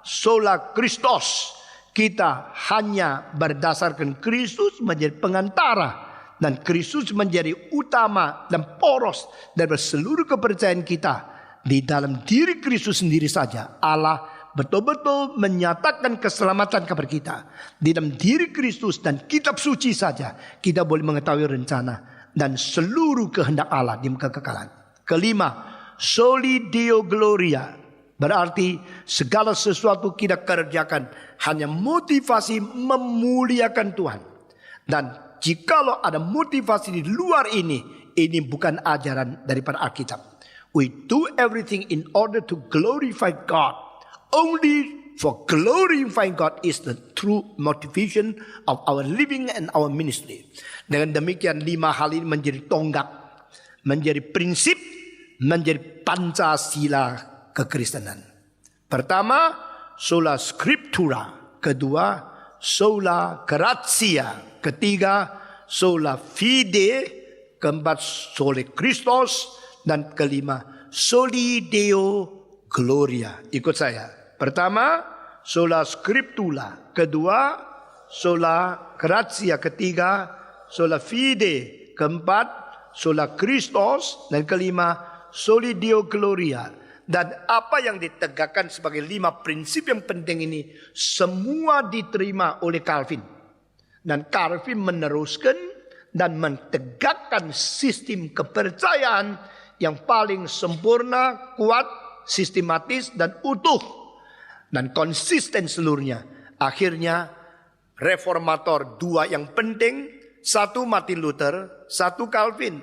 sola Christos. Kita hanya berdasarkan Kristus menjadi pengantara. Dan Kristus menjadi utama dan poros dari seluruh kepercayaan kita. Di dalam diri Kristus sendiri saja Allah betul-betul menyatakan keselamatan kepada kita. Di dalam diri Kristus dan kitab suci saja kita boleh mengetahui rencana dan seluruh kehendak Allah di muka kekekalan. Kelima, soli Deo Gloria. Berarti segala sesuatu kita kerjakan hanya motivasi memuliakan Tuhan. Dan jikalau ada motivasi di luar ini bukan ajaran daripada Alkitab. We do everything in order to glorify God. Only for glorifying God is the true motivation of our living and our ministry. Dengan demikian 5 hal ini menjadi tonggak, menjadi prinsip, menjadi Pancasila kekristenan. Pertama, sola scriptura. Kedua, sola gratia. Ketiga, sola fide. Keempat, soli Christos. Dan kelima, soli Deo Gloria. Ikut saya. Pertama, sola scriptura. Kedua, sola gratia. Ketiga, sola fide. Keempat, sola Christos. Dan kelima, soli Deo Gloria. Dan apa yang ditegakkan sebagai 5 prinsip yang penting ini semua diterima oleh Calvin. Dan Calvin meneruskan dan mentegakkan sistem kepercayaan yang paling sempurna, kuat, sistematis dan utuh. Dan konsisten seluruhnya. Akhirnya reformator 2 yang penting. 1 Martin Luther, 1 Calvin.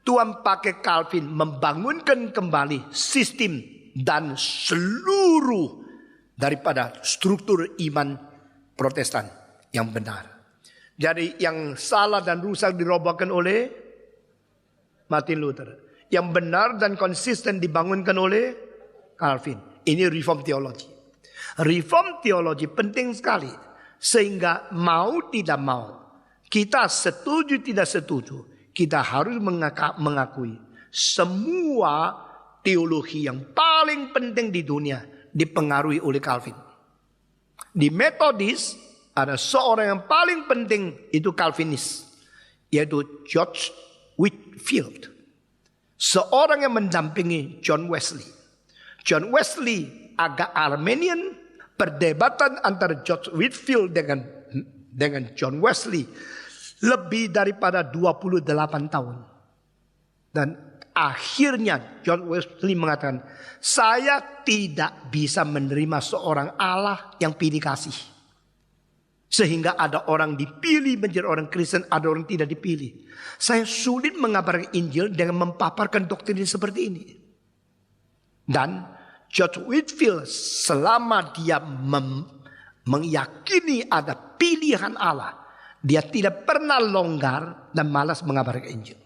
Tuhan pakai Calvin membangunkan kembali sistem dan seluruh daripada struktur iman Protestan yang benar. Jadi yang salah dan rusak dirobohkan oleh Martin Luther. Yang benar dan konsisten dibangunkan oleh Calvin. Ini reform teologi. Reform teologi penting sekali. Sehingga mau tidak mau, kita setuju tidak setuju, kita harus mengakui semua teologi yang paling penting di dunia dipengaruhi oleh Calvin. Di Metodis ada seorang yang paling penting itu Calvinis, yaitu George Whitefield. Seorang yang mendampingi John Wesley. John Wesley agak Arminian. Perdebatan antara George Whitefield dengan John Wesley lebih daripada 28 tahun. Dan akhirnya John Wesley mengatakan, saya tidak bisa menerima seorang Allah yang pilih kasih. Sehingga ada orang dipilih menjadi orang Kristen, ada orang tidak dipilih. Saya sulit mengabarkan Injil dengan mempaparkan doktrin seperti ini. Dan George Whitefield selama dia meyakini ada pilihan Allah, dia tidak pernah longgar dan malas mengabarkan Injil.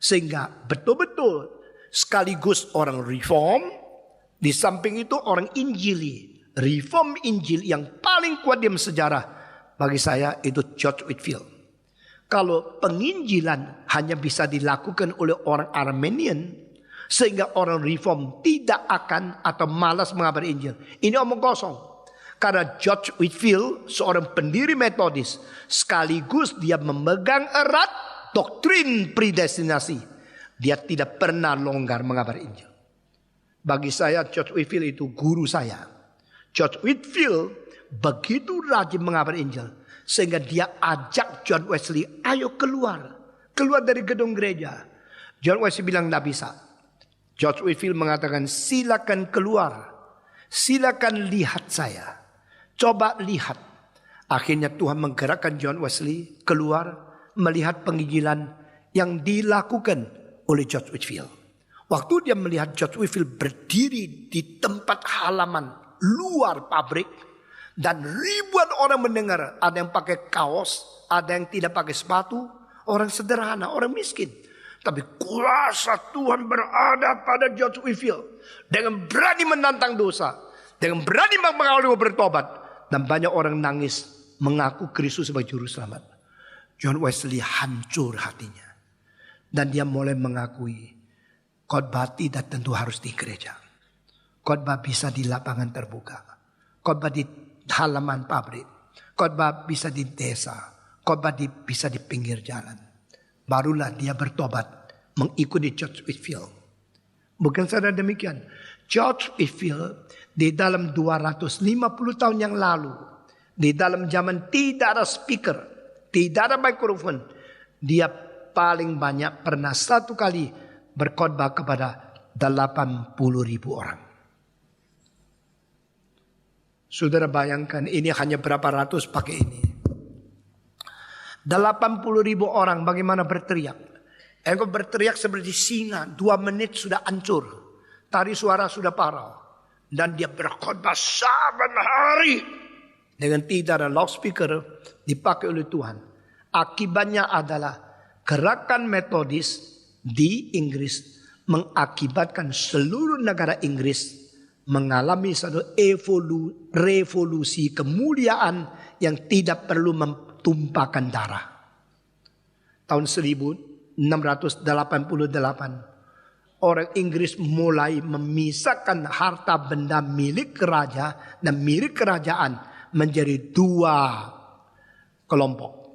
Sehingga betul-betul sekaligus orang reform, di samping itu orang Injili. Reform Injil yang paling kuat dalam sejarah bagi saya itu George Whitefield. Kalau penginjilan hanya bisa dilakukan oleh orang Arminian, sehingga orang reform tidak akan atau malas mengabarkan Injil. Ini omong kosong. Karena George Whitefield seorang pendiri Metodis, sekaligus dia memegang erat doktrin predestinasi. Dia tidak pernah longgar mengabarkan Injil. Bagi saya George Whitefield itu guru saya. George Whitefield begitu rajin mengabarkan Injil, sehingga dia ajak John Wesley, ayo keluar dari gedung gereja. John Wesley bilang tidak bisa. George Whitefield mengatakan, silakan keluar, silakan lihat saya. Coba lihat. Akhirnya Tuhan menggerakkan John Wesley keluar melihat penginjilan yang dilakukan oleh George Whitefield. Waktu dia melihat George Whitefield berdiri di tempat halaman luar pabrik. Dan ribuan orang mendengar. Ada yang pakai kaos, ada yang tidak pakai sepatu. Orang sederhana, orang miskin. Tapi kuasa Tuhan berada pada George Whitefield. Dengan berani menantang dosa. Dengan berani mengawali bertobat. Dan banyak orang nangis mengaku Kristus sebagai juru selamat. John Wesley hancur hatinya. Dan dia mulai mengakui khotbah tidak tentu harus di gereja. Khotbah bisa di lapangan terbuka. Khotbah di halaman pabrik. Khotbah bisa di desa. Khotbah bisa di pinggir jalan. Barulah dia bertobat mengikuti George Whitefield. Bukan saja demikian. George Whitefield di dalam 250 tahun yang lalu. Di dalam zaman tidak ada speaker. Tidak ada mikrofon. Dia paling banyak pernah satu kali berkhotbah kepada 80.000 orang. Saudara bayangkan ini hanya berapa ratus pakai ini. 80.000 orang bagaimana berteriak. Engkau berteriak seperti singa. 2 menit sudah hancur. Tari suara sudah parau. Dan dia berkhotbah saban hari. Dengan tidak ada loudspeaker dipakai oleh Tuhan. Akibatnya adalah gerakan metodis di Inggris. Mengakibatkan seluruh negara Inggris mengalami satu revolusi kemuliaan yang tidak perlu tumpahkan darah. Tahun 1688 orang Inggris mulai memisahkan harta benda milik raja dan milik kerajaan menjadi 2 kelompok.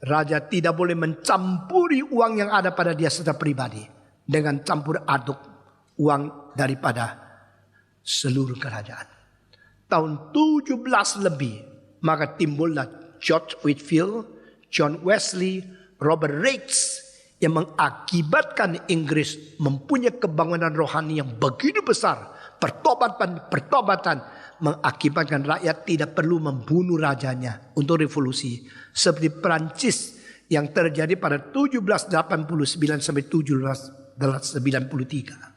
Raja tidak boleh mencampuri uang yang ada pada dia secara pribadi dengan campur aduk uang daripada seluruh kerajaan. Tahun 17 lebih maka timbullah George Whitefield, John Wesley, Robert Raikes yang mengakibatkan Inggris mempunyai kebangunan rohani yang begitu besar. Pertobatan mengakibatkan rakyat tidak perlu membunuh rajanya untuk revolusi. Seperti Prancis yang terjadi pada 1789 sampai 1793.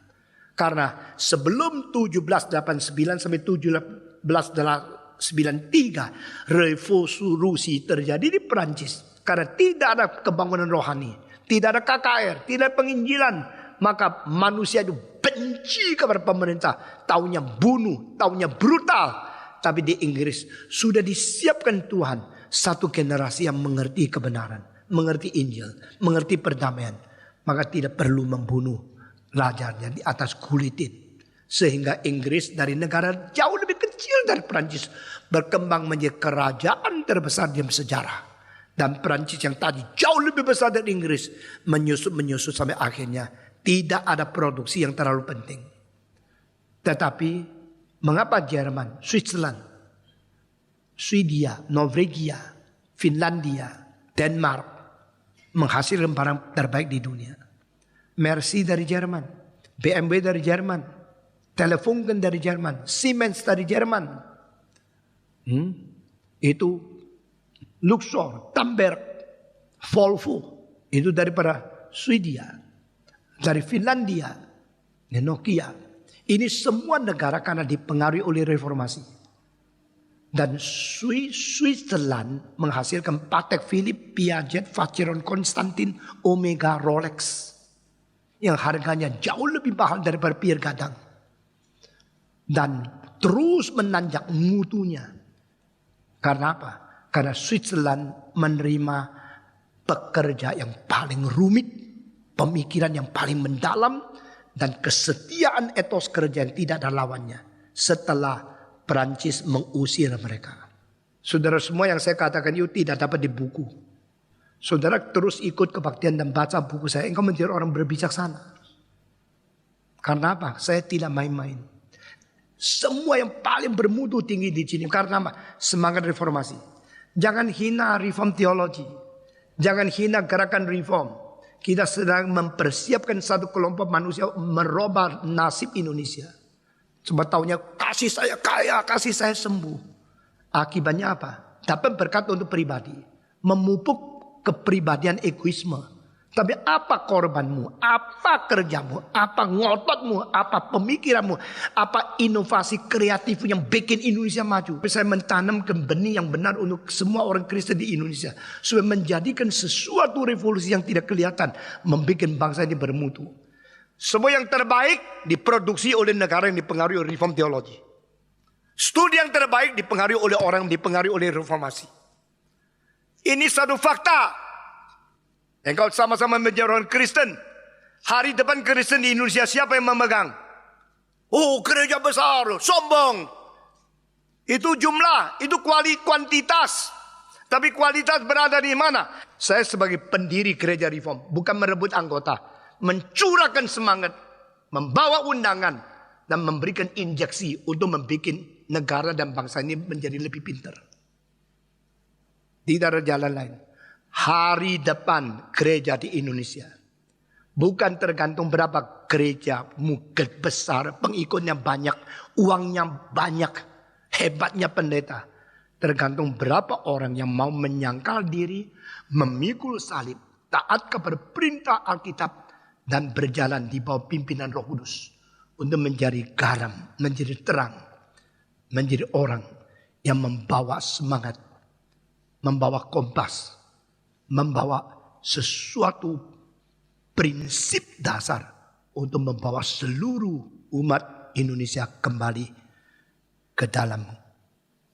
Karena sebelum 1789 sampai 1793 revolusi terjadi di Prancis. Karena tidak ada kebangunan rohani, tidak ada KKR, tidak ada penginjilan, maka manusia itu benci kepada pemerintah, taunya bunuh, taunya brutal. Tapi di Inggris sudah disiapkan Tuhan satu generasi yang mengerti kebenaran, mengerti Injil, mengerti perdamaian, maka tidak perlu membunuh rajanya di atas guillotine. Sehingga Inggris dari negara jauh lebih kecil dari Prancis berkembang menjadi kerajaan terbesar di sejarah. Dan Prancis yang tadi jauh lebih besar dari Inggris menyusut sampai akhirnya tidak ada produksi yang terlalu penting. Tetapi mengapa Jerman, Switzerland, Swedia, Norwegia, Finlandia, Denmark menghasilkan barang terbaik di dunia? Mercy dari Jerman, BMW dari Jerman, Telefunken dari Jerman, Siemens dari Jerman. Itu Luxor, Tamberg, Volvo. Itu daripada Swedia, dari Finlandia, Nokia. Ini semua negara karena dipengaruhi oleh reformasi. Dan Switzerland menghasilkan Patek Philippe, Piaget, Vacheron Constantin, Omega, Rolex. Yang harganya jauh lebih mahal daripada Pierre Gadang. Dan terus menanjak mutunya. Karena apa? Karena Switzerland menerima pekerja yang paling rumit. Pemikiran yang paling mendalam. Dan kesetiaan etos kerja yang tidak ada lawannya. Setelah Perancis mengusir mereka. Saudara semua yang saya katakan itu tidak dapat di buku. Saudara terus ikut kebaktian dan baca buku saya. Engkau menjadi orang berbijaksana. Karena apa? Saya tidak main-main. Semua yang paling bermutu tinggi di sini. Karena apa? Semangat reformasi. Jangan hina reform teologi. Jangan hina gerakan reform. Kita sedang mempersiapkan satu kelompok manusia merubah nasib Indonesia. Sebab tahunya kasih saya kaya, kasih saya sembuh. Akibatnya apa? Dapat berkat untuk pribadi. Memupuk kepribadian egoisme. Tapi apa korbanmu? Apa kerjamu? Apa ngototmu? Apa pemikiranmu? Apa inovasi kreatif yang bikin Indonesia maju? Saya mentanamkan benih yang benar untuk semua orang Kristen di Indonesia. Supaya menjadikan sesuatu revolusi yang tidak kelihatan. Membuat bangsa ini bermutu. Semua yang terbaik diproduksi oleh negara yang dipengaruhi oleh reform teologi. Studi yang terbaik dipengaruhi oleh orang yang dipengaruhi oleh reformasi. Ini satu fakta. Engkau sama-sama menjadi orang Kristen. Hari depan Kristen di Indonesia siapa yang memegang? Oh, gereja besar, sombong. Itu jumlah, itu kuantitas. Tapi kualitas berada di mana? Saya sebagai pendiri gereja reform bukan merebut anggota. Mencurahkan semangat, membawa undangan, dan memberikan injeksi untuk membuat negara dan bangsa ini menjadi lebih pintar. Tidak ada jalan lain. Hari depan gereja di Indonesia bukan tergantung berapa gereja mungkin besar, pengikutnya banyak, uangnya banyak, hebatnya pendeta. Tergantung berapa orang yang mau menyangkal diri, memikul salib, taat kepada perintah Alkitab, dan berjalan di bawah pimpinan Roh Kudus untuk menjadi garam, menjadi terang, menjadi orang yang membawa semangat, membawa kompas, membawa sesuatu prinsip dasar untuk membawa seluruh umat Indonesia kembali ke dalam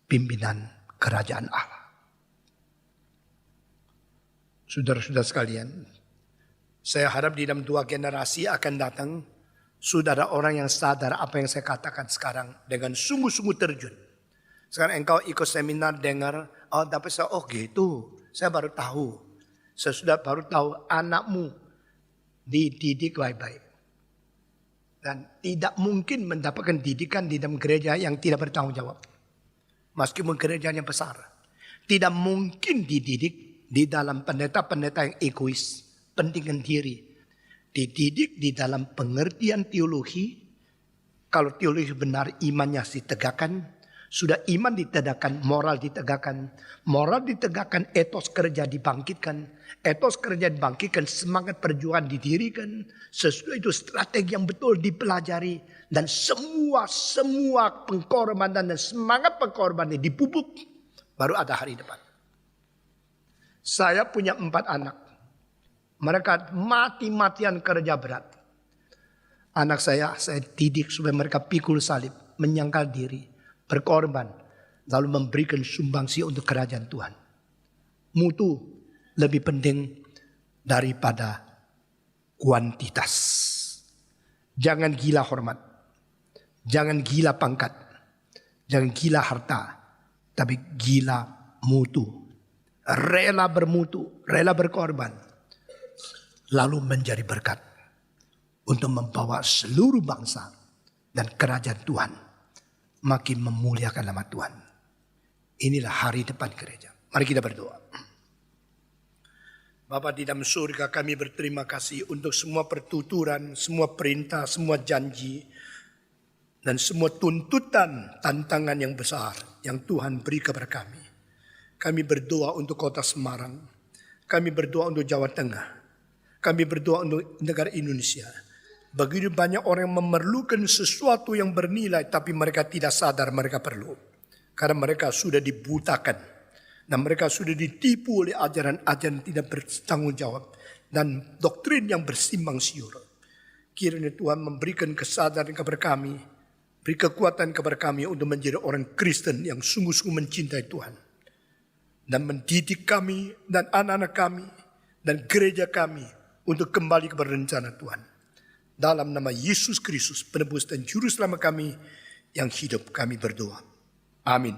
pimpinan kerajaan Allah. Saudara-saudara sekalian, saya harap di dalam 2 generasi akan datang sudah ada orang yang sadar apa yang saya katakan sekarang dengan sungguh-sungguh terjun. Sekarang engkau ikut seminar dengar, oh tapi saya gitu, saya baru tahu. Saya sudah baru tahu anakmu dididik baik-baik. Dan tidak mungkin mendapatkan didikan di dalam gereja yang tidak bertanggung jawab. Meskipun gerejanya besar. Tidak mungkin dididik di dalam pendeta-pendeta yang egois. Pentingkan diri. Dididik di dalam pengertian teologi. Kalau teologi benar imannya ditegakkan. Sudah iman ditegakkan, moral ditegakkan. Moral ditegakkan, etos kerja dibangkitkan. Etos kerja dibangkitkan, semangat perjuangan didirikan. Sesuai itu strategi yang betul dipelajari. Dan semua pengorbanan dan semangat pengorbanan dipupuk. Baru ada hari depan. Saya punya 4 anak. Mereka mati-matian kerja berat. Anak saya didik supaya mereka pikul salib. Menyangkal diri. Berkorban, lalu memberikan sumbangsi untuk kerajaan Tuhan. Mutu lebih penting daripada kuantitas. Jangan gila hormat, jangan gila pangkat, jangan gila harta, tapi gila mutu. Rela bermutu, rela berkorban, lalu menjadi berkat untuk membawa seluruh bangsa dan kerajaan Tuhan makin memuliakan nama Tuhan. Inilah hari depan gereja. Mari kita berdoa. Bapa di dalam surga, kami berterima kasih untuk semua pertuturan, semua perintah, semua janji, dan semua tuntutan, tantangan yang besar yang Tuhan beri kepada kami. Kami berdoa untuk kota Semarang. Kami berdoa untuk Jawa Tengah. Kami berdoa untuk negara Indonesia. Begitu banyak orang yang memerlukan sesuatu yang bernilai, tapi mereka tidak sadar mereka perlu. Karena mereka sudah dibutakan. Dan mereka sudah ditipu oleh ajaran-ajaran tidak bertanggung jawab. Dan doktrin yang bersimbang siur. Kiranya Tuhan memberikan kesadaran kepada kami. Beri kekuatan kepada kami untuk menjadi orang Kristen yang sungguh-sungguh mencintai Tuhan. Dan mendidik kami dan anak-anak kami. Dan gereja kami untuk kembali kepada rencana Tuhan. Dalam nama Yesus Kristus, penebus dan juru selamat kami yang hidup, kami berdoa. Amin.